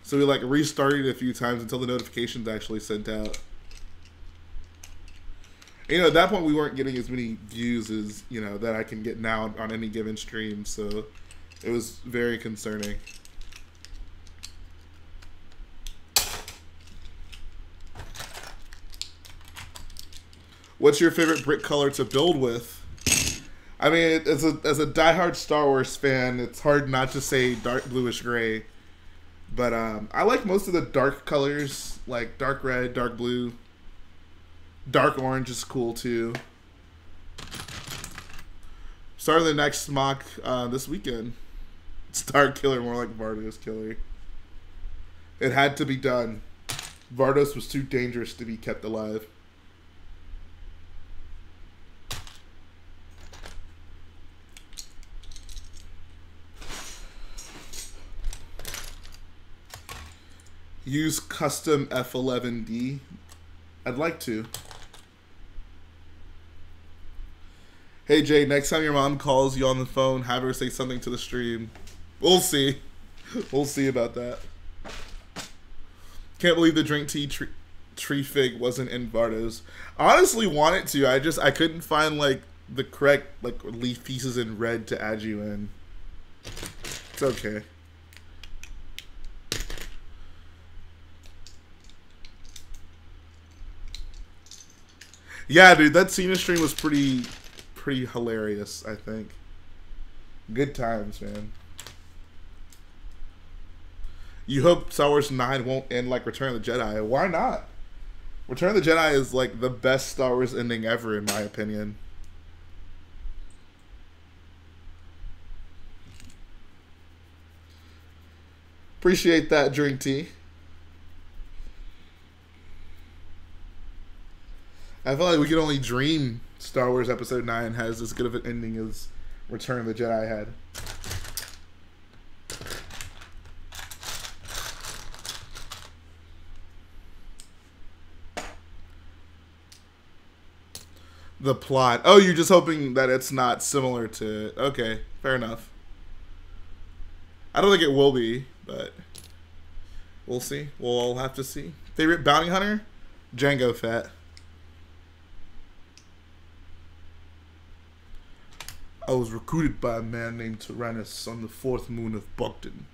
So we like restarted a few times until the notifications actually sent out. You know, at that point we weren't getting as many views as, you know, that I can get now on any given stream, so it was very concerning. What's your favorite brick color to build with? I mean, as a diehard Star Wars fan, it's hard not to say dark bluish gray. But I like most of the dark colors, like dark red, dark blue. Dark orange is cool too. Starting the next mock this weekend. Starkiller, more like Vardos killer. It had to be done. Vardos was too dangerous to be kept alive. Use custom F11D. I'd like to. Hey Jay, next time your mom calls you on the phone, have her say something to the stream. We'll see. We'll see about that. Can't believe the drink tea tree fig wasn't in Vardos. I honestly wanted to. I couldn't find like the correct like leaf pieces in red to add you in. It's okay. Yeah, dude, that Cena stream was pretty hilarious, I think. Good times, man. You hope Star Wars 9 won't end like Return of the Jedi. Why not? Return of the Jedi is like the best Star Wars ending ever, in my opinion. Appreciate that, drink tea. I feel like we can only dream Star Wars Episode 9 has as good of an ending as Return of the Jedi had. The plot. Oh, you're just hoping that it's not similar to... Okay, fair enough. I don't think it will be, but we'll see. We'll all have to see. Favorite bounty hunter? Jango Fett. I was recruited by a man named Tyrannus on the 4th moon of Bogdan.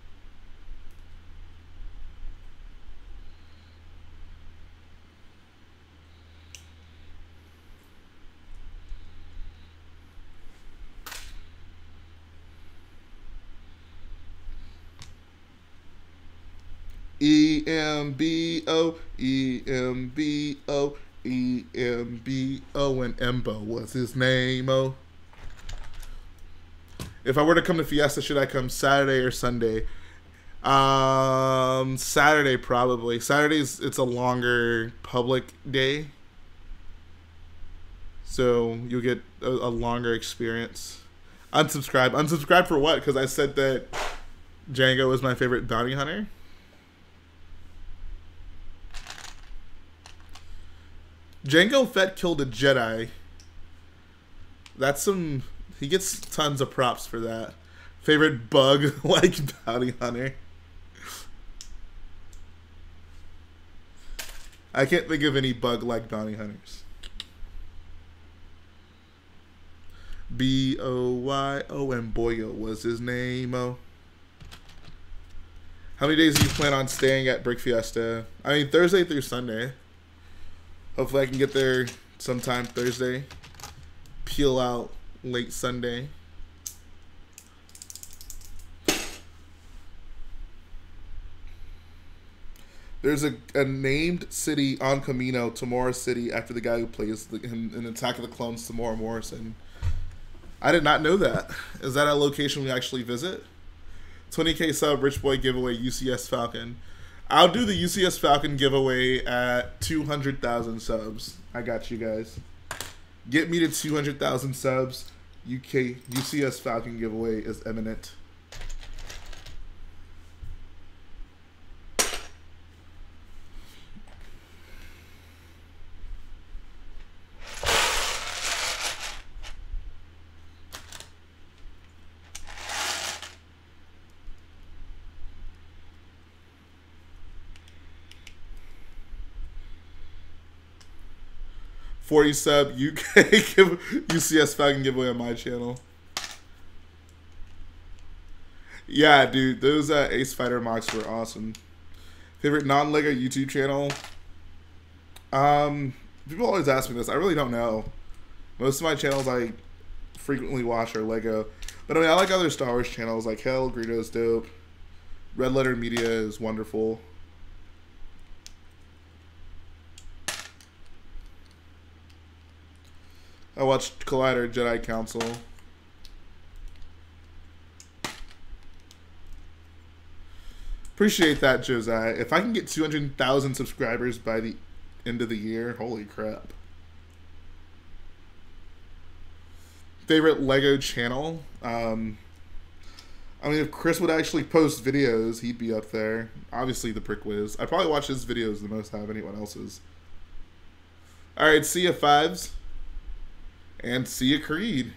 E-M-B-O, E-M-B-O, E-M-B-O, and Embo was his name-o. If I were to come to Fiesta, should I come Saturday or Sunday? Saturday probably. Saturday's it's a longer public day, so you'll get a longer experience. Unsubscribe. Unsubscribe for what? Because I said that Jango was my favorite bounty hunter. Jango Fett killed a Jedi. That's some... He gets tons of props for that. Favorite bug like bounty hunter. I can't think of any bug like bounty hunters. B-O-Y-O and Boyo was his name-o. How many days do you plan on staying at Brick Fiesta? I mean, Thursday through Sunday. Hopefully I can get there sometime Thursday. Peel out late Sunday. There's a named city on Camino, Tamora City, after the guy who plays him in Attack of the Clones, Tamora Morrison. I did not know that. Is that a location we actually visit? 20k sub, Rich Boy giveaway, UCS Falcon. I'll do the UCS Falcon giveaway at 200,000 subs. I got you guys. Get me to 200,000 subs. UCS Falcon giveaway is imminent. $40 sub UK UCS Falcon giveaway on my channel. Yeah, dude, those Ace Fighter mocks were awesome. Favorite non-Lego YouTube channel? People always ask me this. I really don't know. Most of my channels I frequently watch are Lego, but I mean I like other Star Wars channels like Hell, Greedo's dope. Red Letter Media is wonderful. I watched Collider Jedi Council. Appreciate that, Josiah. If I can get 200,000 subscribers by the end of the year, holy crap. Favorite Lego channel? I mean, if Chris would actually post videos, he'd be up there. Obviously, the prick whiz. I probably watch his videos the most out of anyone else's. All right, see ya, Fives. And see ya, Creed.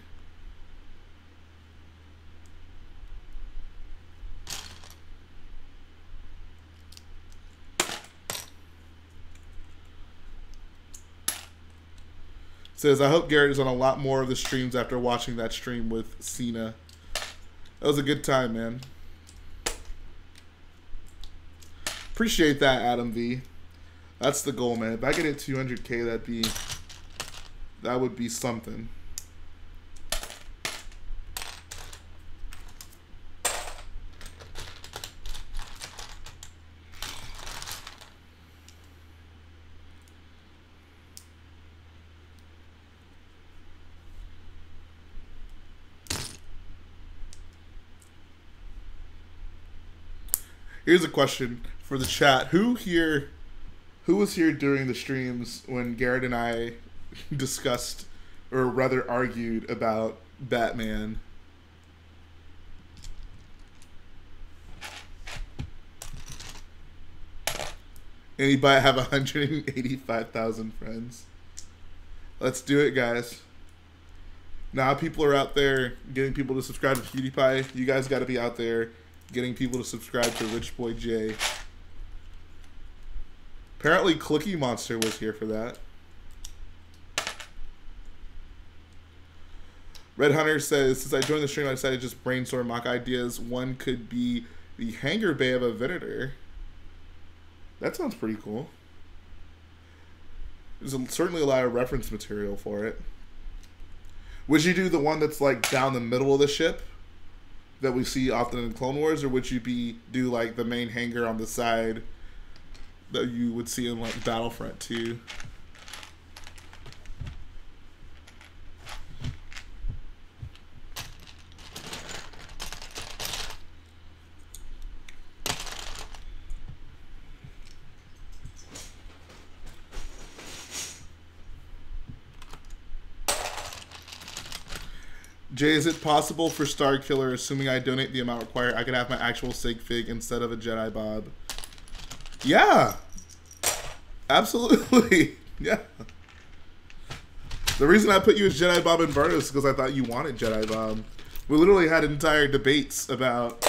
Says, I hope Garrett is on a lot more of the streams after watching that stream with Cena. That was a good time, man. Appreciate that, Adam V. That's the goal, man. If I could hit 200K, that would be something. Here's a question for the chat. Who was here during the streams when Garrett and I discussed, or rather argued, about Batman? Anybody have 185,000 friends? Let's do it, guys. Now people are out there getting people to subscribe to PewDiePie. You guys got to be out there getting people to subscribe to Rich Boy J. Apparently Clicky Monster was here for that. Red Hunter says, since I joined the stream, I decided to just brainstorm mock ideas. One could be the hangar bay of a Venator. That sounds pretty cool. There's certainly a lot of reference material for it. Would you do the one that's like down the middle of the ship that we see often in Clone Wars, or would you do like the main hangar on the side that you would see in like Battlefront 2? Jay, is it possible for Starkiller, assuming I donate the amount required, I could have my actual sig fig instead of a Jedi Bob? Yeah. Absolutely. Yeah. The reason I put you as Jedi Bob and Vardos is because I thought you wanted Jedi Bob. We literally had entire debates about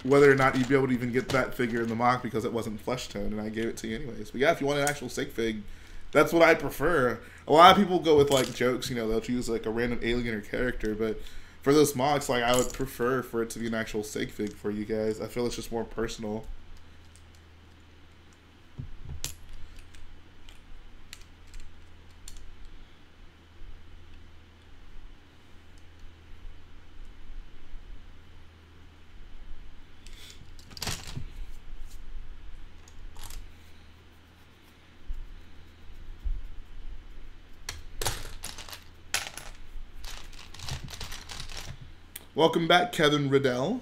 whether or not you'd be able to even get that figure in the mock because it wasn't flesh tone, and I gave it to you anyways. But yeah, if you want an actual sig fig, that's what I prefer. A lot of people go with like jokes, you know, they'll choose like a random alien or character, but for those mocks, like I would prefer for it to be an actual sig fig for you guys. I feel it's just more personal. Welcome back, Kevin Riddell.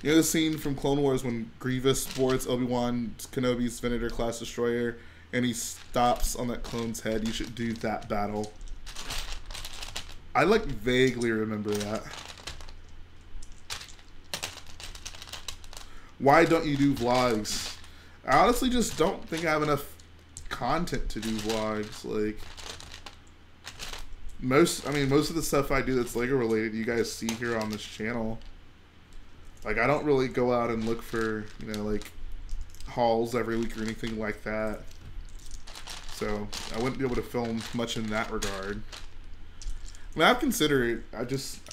You know the scene from Clone Wars when Grievous boards Obi-Wan Kenobi's Venator class destroyer and he stops on that clone's head? You should do that battle. I like vaguely remember that. Why don't you do vlogs? I honestly just don't think I have enough content to do vlogs. Like, most of the stuff I do that's LEGO related, you guys see here on this channel. Like, I don't really go out and look for, you know, like, hauls every week or anything like that. So, I wouldn't be able to film much in that regard. I mean, I've considered it. I would just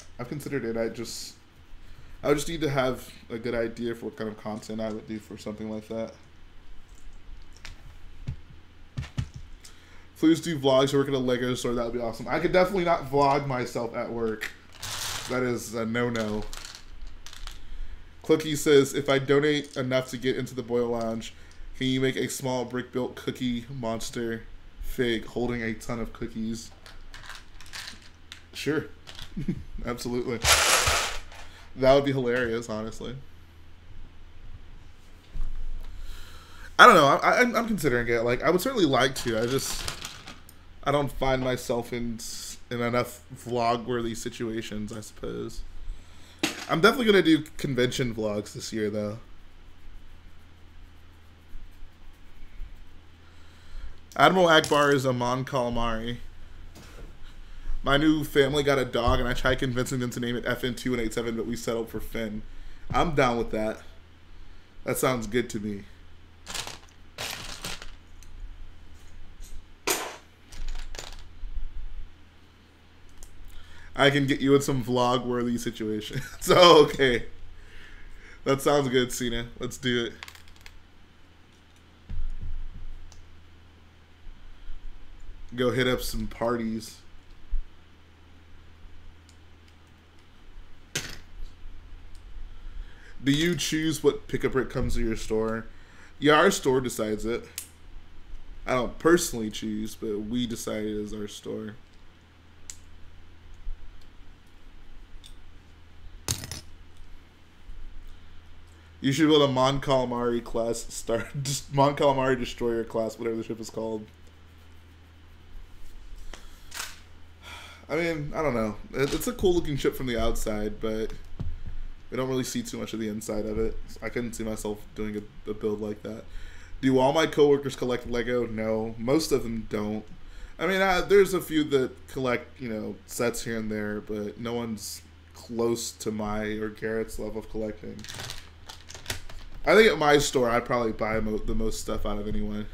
need to have a good idea for what kind of content I would do for something like that. Please do vlogs or work at a LEGO store. That would be awesome. I could definitely not vlog myself at work. That is a no-no. Clicky says, if I donate enough to get into the Boil Lounge, can you make a small brick-built cookie monster fig holding a ton of cookies? Sure. Absolutely. That would be hilarious, honestly. I don't know. I'm considering it. Like, I would certainly like to. I don't find myself in enough vlog-worthy situations, I suppose. I'm definitely gonna do convention vlogs this year, though. Admiral Akbar is Amon Calamari. My new family got a dog, and I tried convincing them to name it FN2187, but we settled for Finn. I'm down with that. That sounds good to me. I can get you in some vlog-worthy situation. So, okay. That sounds good, Cena. Let's do it. Go hit up some parties. Do you choose what pick-up brick comes to your store? Yeah, our store decides it. I don't personally choose, but we decide it as our store. You should build a Mon Calamari class Mon Calamari Destroyer class, whatever the ship is called. I mean, I don't know. It's a cool looking ship from the outside, but we don't really see too much of the inside of it. I couldn't see myself doing a build like that. Do all my coworkers collect Lego? No, most of them don't. I mean, there's a few that collect, sets here and there, but no one's close to my or Garrett's level of collecting. I think at my store, I'd probably buy the most stuff out of anyone.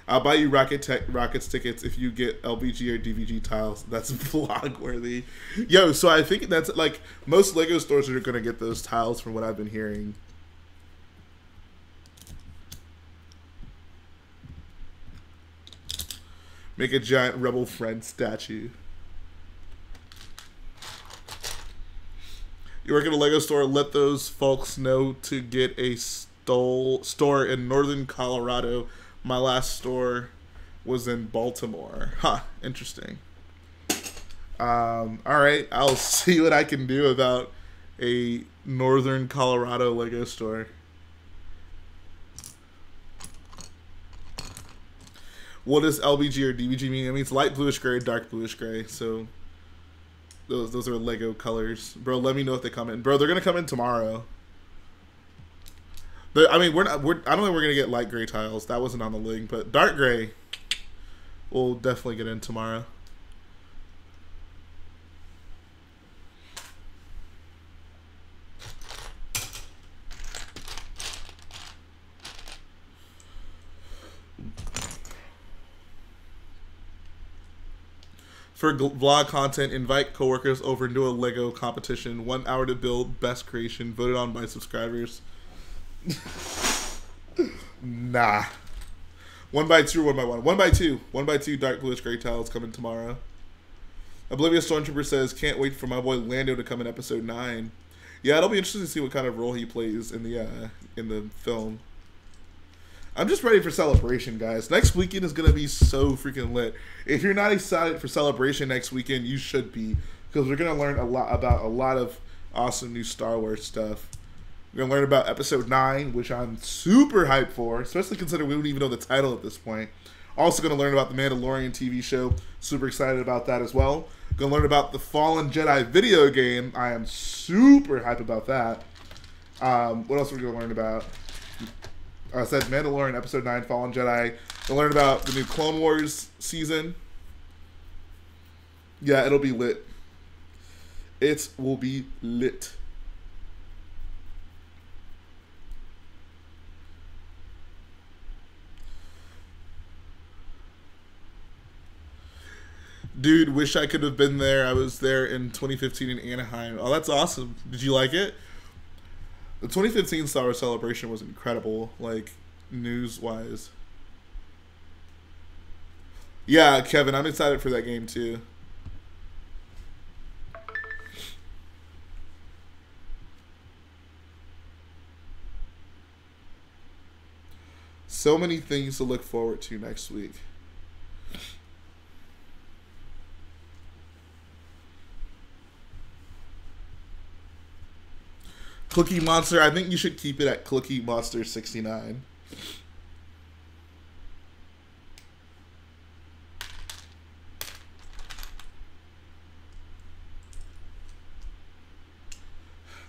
I'll buy you Rockets tickets if you get LVG or DVG tiles. That's vlog worthy. Yo, so I think that's like most Lego stores are going to get those tiles from what I've been hearing. Make a giant Rebel Friend statue. You work at a Lego store, let those folks know to get a store in northern Colorado. My last store was in Baltimore. Huh, interesting. Alright, I'll see what I can do about a northern Colorado Lego store. What does LBG or DBG mean? I mean, it's light bluish gray, dark bluish gray, so those are Lego colors. Bro, let me know if they come in. Bro, they're gonna come in tomorrow. I mean, I don't think we're gonna get light gray tiles. That wasn't on the link, but dark gray we'll definitely get in tomorrow. For vlog content, invite coworkers over and do a Lego competition. 1 hour to build, best creation, voted on by subscribers. Nah. 1x2 or 1x1? 1x2. 1x2 dark bluish gray tiles coming tomorrow. Oblivious Stormtrooper says, can't wait for my boy Lando to come in episode 9. Yeah, it'll be interesting to see what kind of role he plays in the film. I'm just ready for Celebration, guys. Next weekend is going to be so freaking lit. If you're not excited for Celebration next weekend, you should be. Because we're going to learn a lot about a lot of awesome new Star Wars stuff. We're going to learn about Episode 9, which I'm super hyped for. Especially considering we don't even know the title at this point. Also going to learn about the Mandalorian TV show. Super excited about that as well. Going to learn about the Fallen Jedi video game. I am super hyped about that. What else are we going to learn about? I said Mandalorian Episode 9, Fallen Jedi. We'll learn about the new Clone Wars season. Yeah, it'll be lit. It will be lit. Dude, wish I could have been there. I was there in 2015 in Anaheim. Oh, that's awesome. Did you like it? The 2015 Star Wars Celebration was incredible, like, news-wise. Yeah, Kevin, I'm excited for that game, too. So many things to look forward to next week. Cookie Monster, I think you should keep it at Cookie Monster 69.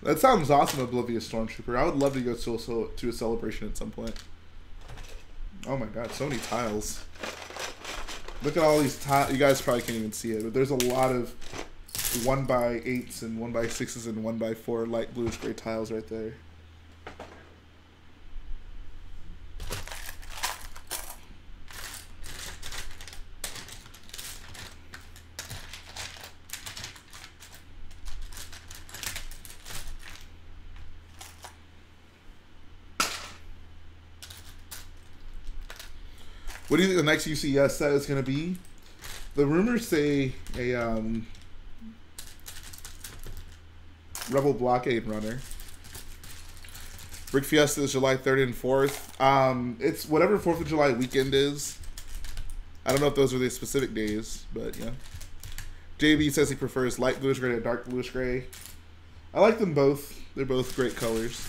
That sounds awesome, Oblivious Stormtrooper. I would love to go to a celebration at some point. Oh my god, so many tiles. Look at all these tiles. You guys probably can't even see it, but there's a lot of 1x8s and 1x6s and 1x4 light bluish gray tiles right there. What do you think the next UCS set is going to be? The rumors say a Rebel Blockade Runner. Brick Fiesta is July 3rd and 4th. It's whatever 4th of July weekend is. I don't know if those are the specific days, but yeah. JB says he prefers light bluish gray to dark bluish gray. I like them both. They're both great colors.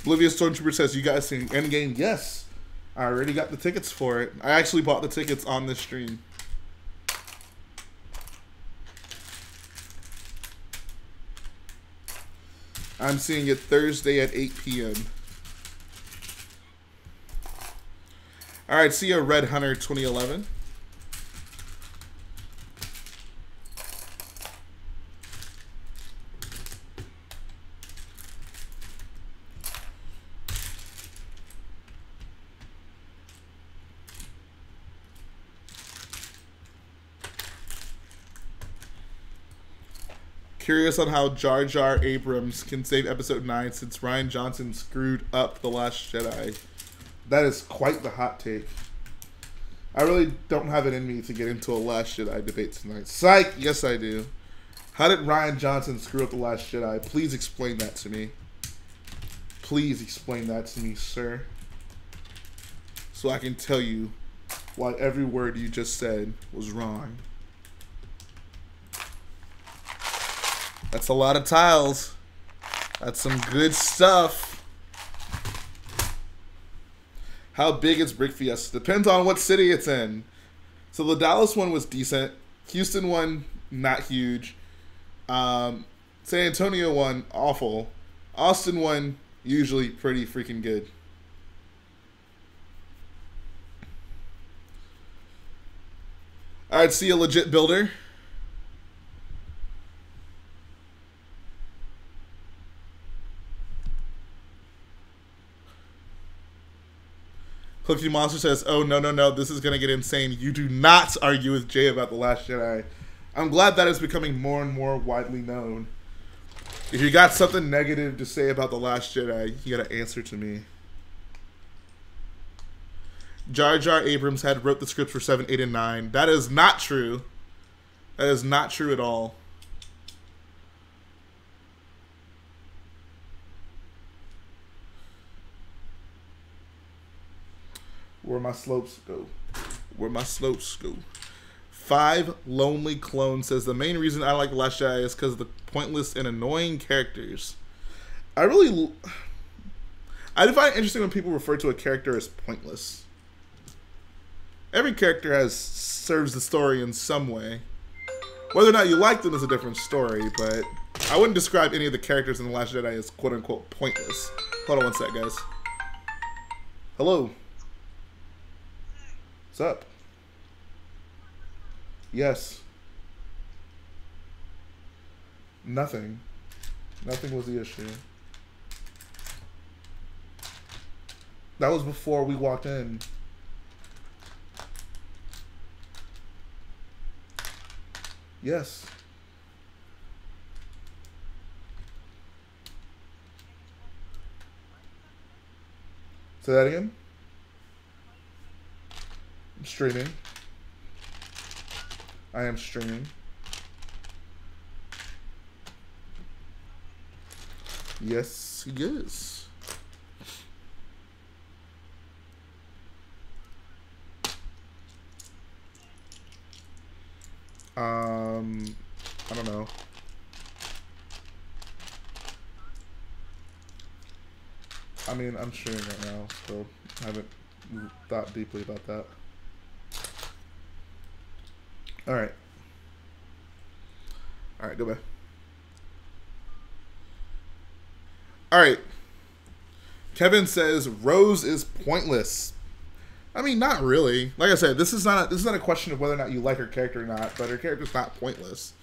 Oblivious Stormtrooper says, you guys seen Endgame? Yes. I already got the tickets for it. I actually bought the tickets on this stream. I'm seeing it Thursday at 8 p.m. Alright, see ya, Red Hunter 2011. Curious on how Jar Jar Abrams can save Episode 9 since Rian Johnson screwed up The Last Jedi. That is quite the hot take. I really don't have it in me to get into a Last Jedi debate tonight. Psych! Yes, I do. How did Rian Johnson screw up The Last Jedi? Please explain that to me. Please explain that to me, sir. So I can tell you why every word you just said was wrong. That's a lot of tiles. That's some good stuff. How big is Brick Fiesta? Depends on what city it's in. So the Dallas one was decent. Houston one, not huge. San Antonio one, awful. Austin one, usually pretty freaking good. Alright, see a legit builder. Clifty Monster says, oh, no, this is going to get insane. You do not argue with Jay about The Last Jedi. I'm glad that is becoming more and more widely known. If you got something negative to say about The Last Jedi, you got to answer to me. Jar Jar Abrams had wrote the scripts for 7, 8, and 9. That is not true. That is not true at all. Where my slopes go. Where my slopes go. 5 Lonely Clone says, the main reason I like The Last Jedi is because of the pointless and annoying characters. I find it interesting when people refer to a character as pointless. Every character serves the story in some way. Whether or not you like them is a different story, but I wouldn't describe any of the characters in The Last Jedi as quote-unquote pointless. Hold on one sec, guys. Hello. What's up? Yes. Nothing. Nothing was the issue. That was before we walked in. Yes. Say that again? I'm streaming. I am streaming. Yes, he is. I don't know. I mean, I'm streaming right now, so I haven't thought deeply about that. Alright. Alright, go back. Alright. Kevin says Rose is pointless. I mean, not really. Like I said, this is not a question of whether or not you like her character or not, but her character's not pointless.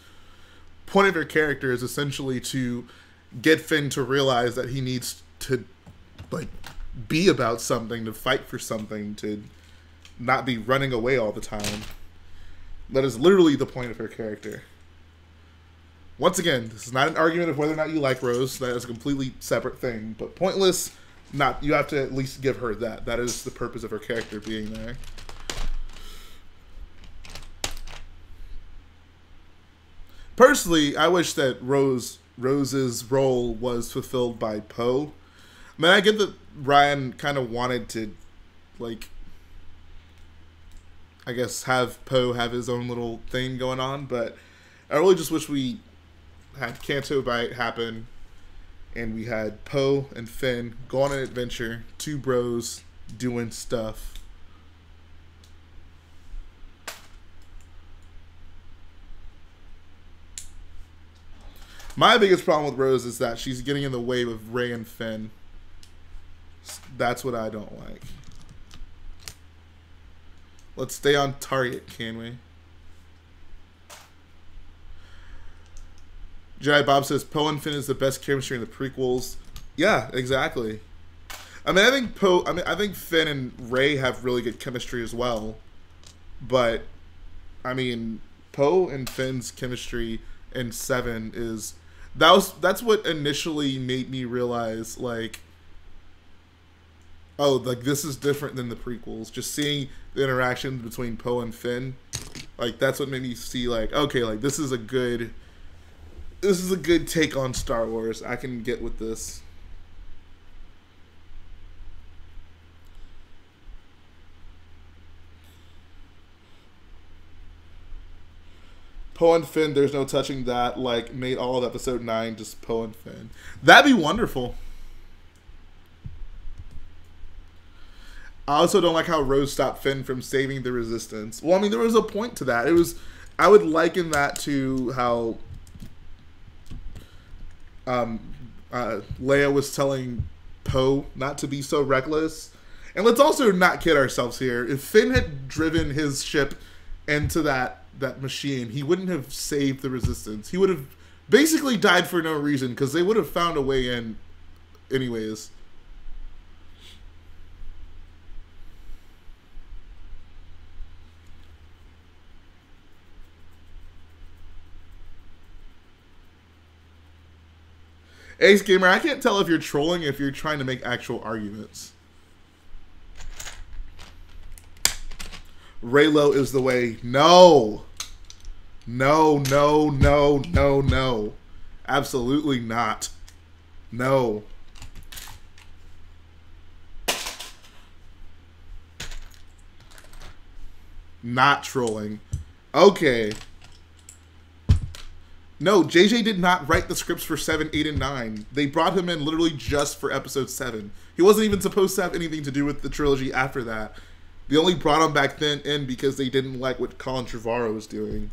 Point of her character is essentially to get Finn to realize that he needs to, like, be about something, to fight for something, to not be running away all the time. That is literally the point of her character. Once again, this is not an argument of whether or not you like Rose. That is a completely separate thing. But pointless, not. You have to at least give her that. That is the purpose of her character being there. Personally, I wish that Rose's role was fulfilled by Poe. I mean, I get that Ryan kind of wanted to, like, I guess, have Poe have his own little thing going on, but I really just wish we had Canto Bight happen, and we had Poe and Finn go on an adventure, two bros doing stuff. My biggest problem with Rose is that she's getting in the way of Rey and Finn. That's what I don't like. Let's stay on target, can we? Jedi Bob says Poe and Finn is the best chemistry in the prequels. Yeah, exactly. I mean, I think Finn and Rey have really good chemistry as well. But I mean, Poe and Finn's chemistry in 7 is that's what initially made me realize, like, oh, like, this is different than the prequels. Just seeing the interaction between Poe and Finn, like, that's what made me see, like, okay, like, this is a good take on Star Wars. I can get with this. Poe and Finn, there's no touching that, like, made all of episode 9 just Poe and Finn. That'd be wonderful. I also don't like how Rose stopped Finn from saving the Resistance. Well, I mean, there was a point to that. I would liken that to how Leia was telling Poe not to be so reckless. And let's also not kid ourselves here. If Finn had driven his ship into that machine, he wouldn't have saved the Resistance. He would have basically died for no reason, because they would have found a way in anyways. Ace Gamer, I can't tell if you're trolling or if you're trying to make actual arguments. Raylo is the way. No. No, no, no, no, no. Absolutely not. No. Not trolling. Okay. No, JJ did not write the scripts for 7, 8, and 9. They brought him in literally just for episode 7. He wasn't even supposed to have anything to do with the trilogy after that. They only brought him back then in because they didn't like what Colin Trevorrow was doing.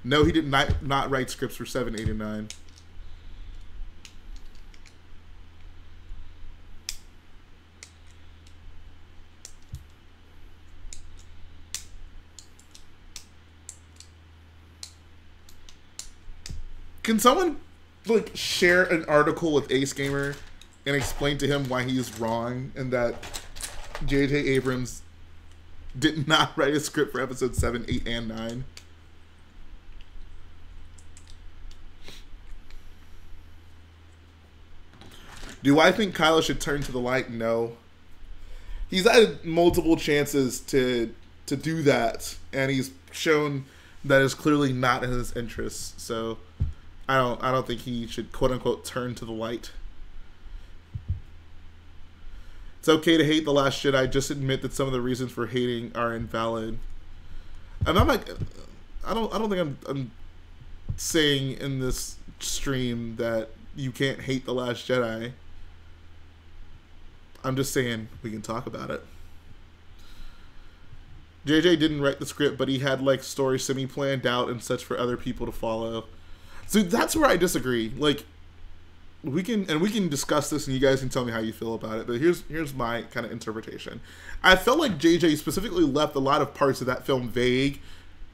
No, he did not write scripts for 7, 8, and 9. Can someone, like, share an article with Ace Gamer and explain to him why he's wrong and that J.J. Abrams did not write a script for episode 7, 8, and 9? Do I think Kylo should turn to the light? No. He's had multiple chances to do that, and he's shown that is clearly not in his interests. So I don't think he should, quote unquote, turn to the light. It's okay to hate The Last Jedi. Just admit that some of the reasons for hating are invalid. And I'm like, I don't think I'm saying in this stream that you can't hate The Last Jedi. I'm just saying we can talk about it. JJ didn't write the script, but he had like story semi-planned out and such for other people to follow. So that's where I disagree. Like, we can discuss this, and you guys can tell me how you feel about it. But here's my kind of interpretation. I felt like JJ specifically left a lot of parts of that film vague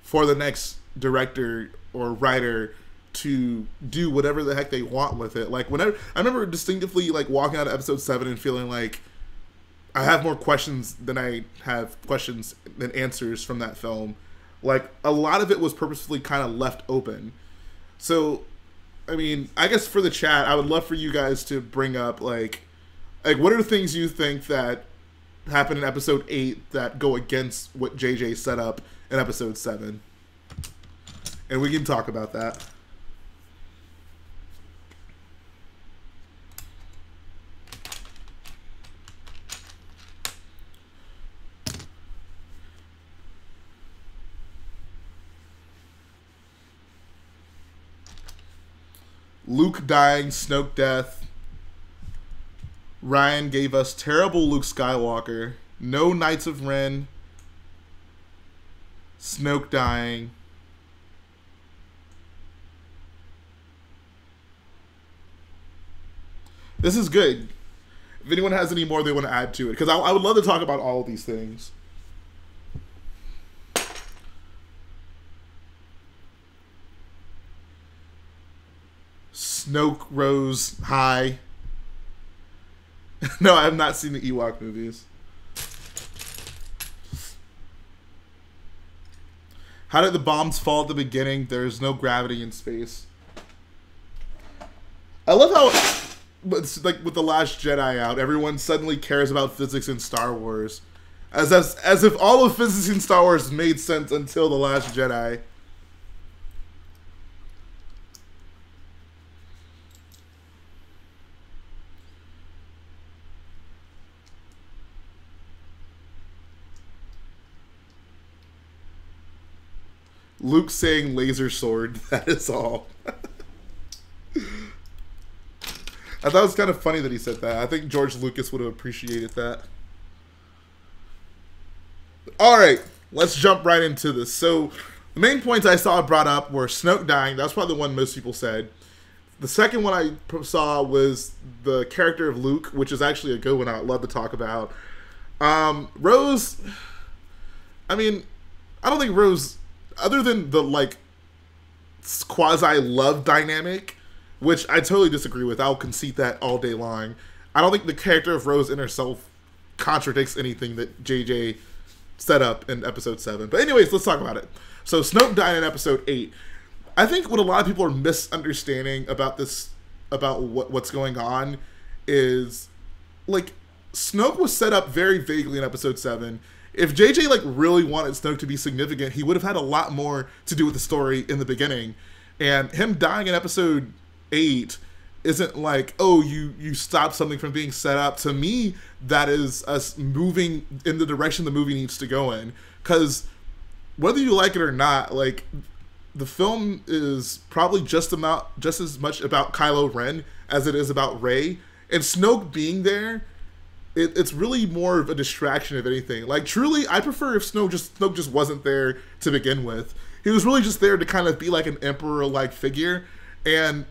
for the next director or writer to do whatever the heck they want with it. Like, whenever I remember distinctively like walking out of episode 7 and feeling like I have more questions than I have questions than answers from that film. Like, a lot of it was purposefully kind of left open. So, I mean, I guess for the chat, I would love for you guys to bring up, like what are the things you think that happened in episode 8 that go against what JJ set up in episode 7? And we can talk about that. Luke dying, Snoke death. Ryan gave us terrible Luke Skywalker. No Knights of Ren. Snoke dying. This is good. If anyone has any more they want to add to it, because I would love to talk about all of these things. Snoke rose high. No, I have not seen the Ewok movies. How did the bombs fall at the beginning? There's no gravity in space. I love how, it's like with The Last Jedi out, everyone suddenly cares about physics in Star Wars. As if all of physics in Star Wars made sense until The Last Jedi. Luke saying laser sword, that is all. I thought it was kind of funny that he said that. I think George Lucas would have appreciated that. Alright, let's jump right into this. So, the main points I saw brought up were Snoke dying. That was probably the one most people said. The second one I saw was the character of Luke, which is actually a good one I'd love to talk about. Rose, I mean, I don't think Rose, other than the like quasi-love dynamic, which I totally disagree with, I'll concede that all day long, I don't think the character of Rose in herself contradicts anything that JJ set up in episode 7. But anyways, let's talk about it. So Snoke died in episode 8. I think what a lot of people are misunderstanding about this, about what's going on, is like Snoke was set up very vaguely in episode 7. If JJ like really wanted Snoke to be significant, he would have had a lot more to do with the story in the beginning. And him dying in episode 8 isn't like, oh, you stopped something from being set up. To me, that is us moving in the direction the movie needs to go in. Because whether you like it or not, like, the film is probably just as much about Kylo Ren as it is about Rey. And Snoke being there, it's really more of a distraction of anything. Like, truly, I prefer if Snoke just wasn't there to begin with. He was really just there to kind of be like an emperor-like figure. And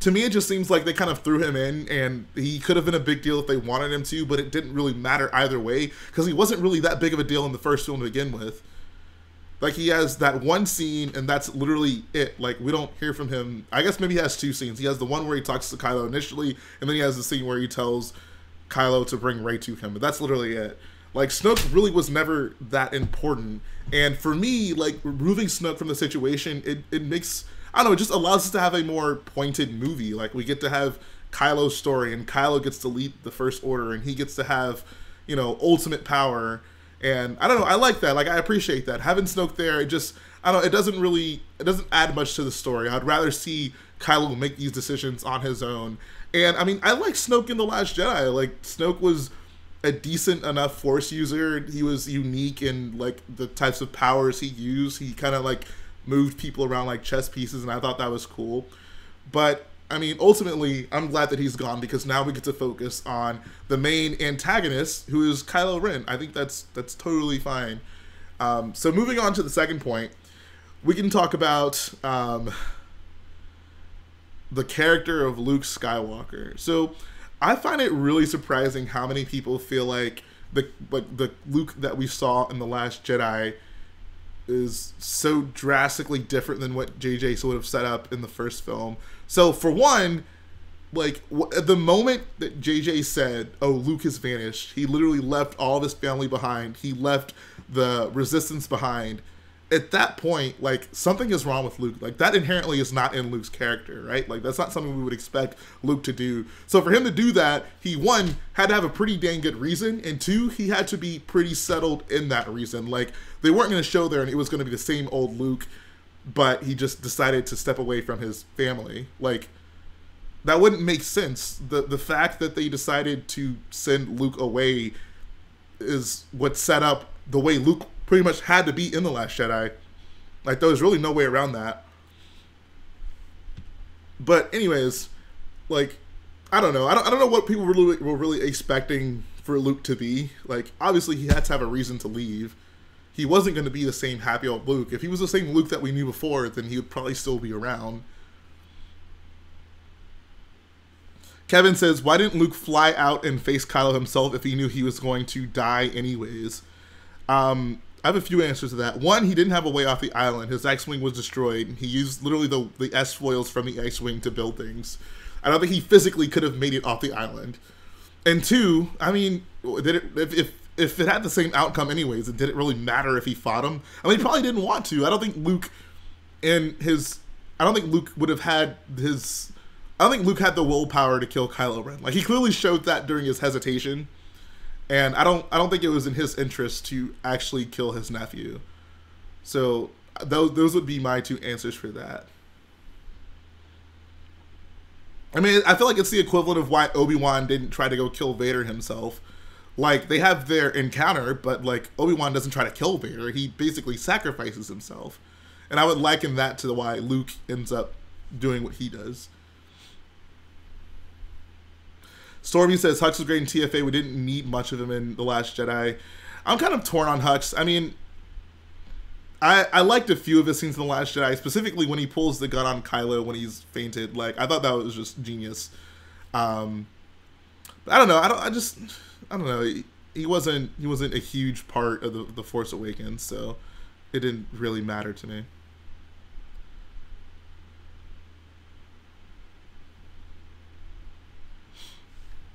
to me, it just seems like they kind of threw him in, and he could have been a big deal if they wanted him to, but it didn't really matter either way, because he wasn't really that big of a deal in the first film to begin with. Like, he has that one scene, and that's literally it. Like, we don't hear from him. I guess maybe he has two scenes. He has the one where he talks to Kylo initially, and then he has the scene where he tells Kylo to bring Rey to him, but that's literally it. Like, Snoke really was never that important, and for me, like, removing Snoke from the situation, it makes, I don't know, it just allows us to have a more pointed movie. Like, we get to have Kylo's story, and Kylo gets to lead the First Order, and he gets to have, you know, ultimate power. And I don't know, I like that. Like, I appreciate that. Having Snoke there, it just, I don't know, it doesn't add much to the story. I'd rather see Kylo make these decisions on his own. And I mean, I like Snoke in The Last Jedi. Like, Snoke was a decent enough Force user. He was unique in like the types of powers he used. He kind of like moved people around like chess pieces, and I thought that was cool. But I mean, ultimately, I'm glad that he's gone because now we get to focus on the main antagonist, who is Kylo Ren. I think that's totally fine. So moving on to the second point, we can talk about the character of Luke Skywalker. So I find it really surprising how many people feel like the Luke that we saw in The Last Jedi is so drastically different than what JJ sort of set up in the first film. So for one, like at the moment that JJ said, "Oh, Luke has vanished," he literally left all of his family behind. He left the Resistance behind. At that point, like, something is wrong with Luke. Like, that inherently is not in Luke's character, right? Like, that's not something we would expect Luke to do. So for him to do that, he, one, had to have a pretty dang good reason, and two, he had to be pretty settled in that reason. Like, they weren't going to show there and it was going to be the same old Luke, but he just decided to step away from his family. Like, that wouldn't make sense. The fact that they decided to send Luke away is what set up the way Luke pretty much had to be in The Last Jedi. Like, there was really no way around that. But anyways, like, I don't know. I don't know what people were really expecting for Luke to be. Like, obviously he had to have a reason to leave. He wasn't going to be the same happy old Luke. If he was the same Luke that we knew before, then he would probably still be around. Kevin says, why didn't Luke fly out and face Kylo himself if he knew he was going to die anyways? I have a few answers to that. One, he didn't have a way off the island. His X-Wing was destroyed. He used literally the S-foils from the X-Wing to build things. I don't think he physically could have made it off the island. And two, I mean, if it had the same outcome anyways, it didn't really matter if he fought him. I mean, he probably didn't want to. I don't think Luke would have had his... I don't think Luke had the willpower to kill Kylo Ren. Like, he clearly showed that during his hesitation. And I don't think it was in his interest to actually kill his nephew. So those would be my two answers for that. I mean, I feel like it's the equivalent of why Obi-Wan didn't try to go kill Vader himself. Like, they have their encounter, but like Obi-Wan doesn't try to kill Vader. He basically sacrifices himself. And I would liken that to why Luke ends up doing what he does. Stormy says, Hux was great in TFA. We didn't need much of him in The Last Jedi. I'm kind of torn on Hux. I mean, I liked a few of his scenes in The Last Jedi, specifically when he pulls the gun on Kylo when he's fainted. Like, I thought that was just genius. But I don't know. I don't know. He wasn't a huge part of the Force Awakens, so it didn't really matter to me.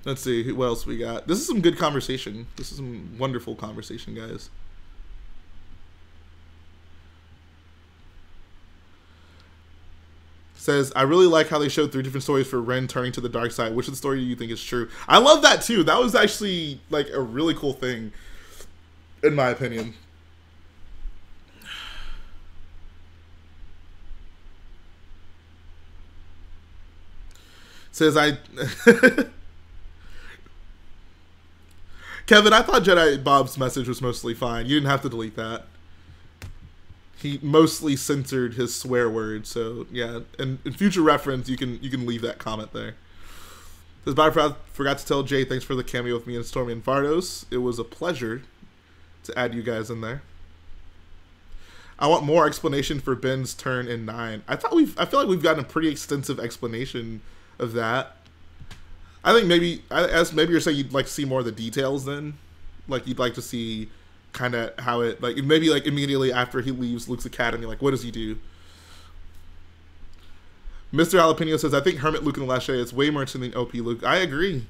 Let's see, what else we got? This is some good conversation. This is some wonderful conversation, guys. Says, I really like how they showed 3 different stories for Ren turning to the dark side. Which of the story do you think is true? I love that too. That was actually like a really cool thing, in my opinion. Says, Kevin, I thought Jedi Bob's message was mostly fine. You didn't have to delete that. He mostly censored his swear word, so yeah. And in future reference, you can leave that comment there. Says, but I forgot to tell Jay, thanks for the cameo with me and Stormy and Vardos. It was a pleasure to add you guys in there. I want more explanation for Ben's turn in 9. I feel like we've gotten a pretty extensive explanation of that. I think maybe you're saying you'd like to see more of the details then, like you'd like to see kind of how it, like maybe like immediately after he leaves Luke's academy, like what does he do? Mr. Jalapeno says, I think Hermit Luke in The Last Jedi is way more interesting than OP Luke. I agree.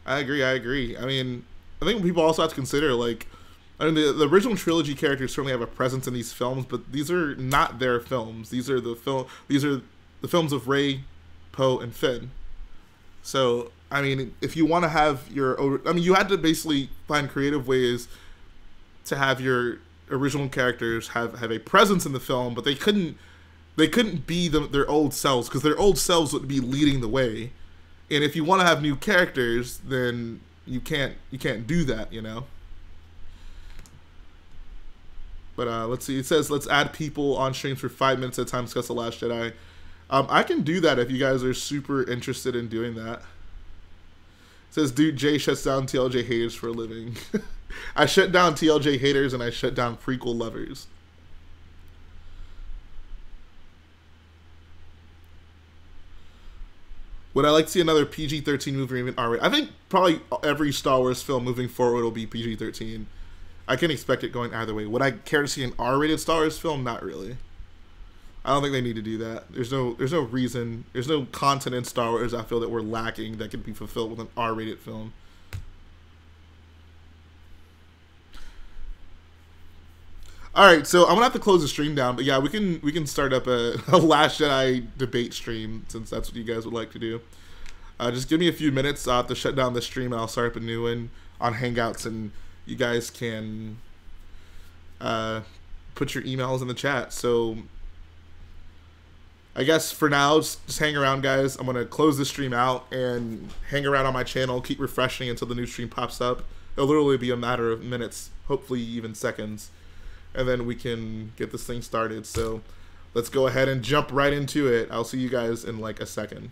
I mean, I think people also have to consider, like, I mean, the original trilogy characters certainly have a presence in these films, but these are not their films. These are the films of Rey, Poe, and Finn. So, I mean, if you want to have you had to basically find creative ways to have your original characters have a presence in the film, but they couldn't be their old selves, because their old selves would be leading the way. And if you want to have new characters, then you can't do that, you know. But let's see. It says let's add people on streams for 5 minutes at a time. Discuss the Last Jedi. I can do that if you guys are super interested in doing that. It says dude Jay shuts down TLJ haters for a living. I shut down TLJ haters and I shut down prequel lovers. Would I like to see another PG-13 movie or even R-rated? I think probably every Star Wars film moving forward will be PG-13. I can expect it going either way. Would I care to see an R-rated Star Wars film? Not really. I don't think they need to do that. There's no reason. There's no content in Star Wars I feel that we're lacking that could be fulfilled with an R-rated film. All right, so I'm gonna have to close the stream down, but yeah, we can start up a Last Jedi debate stream since that's what you guys would like to do. Just give me a few minutes. I'll have to shut down the stream and I'll start up a new one on Hangouts, and you guys can put your emails in the chat. So I guess for now, just hang around, guys. I'm gonna close the stream out and hang around on my channel, keep refreshing until the new stream pops up. It'll literally be a matter of minutes, hopefully even seconds. And then we can get this thing started. So let's go ahead and jump right into it. I'll see you guys in like a second.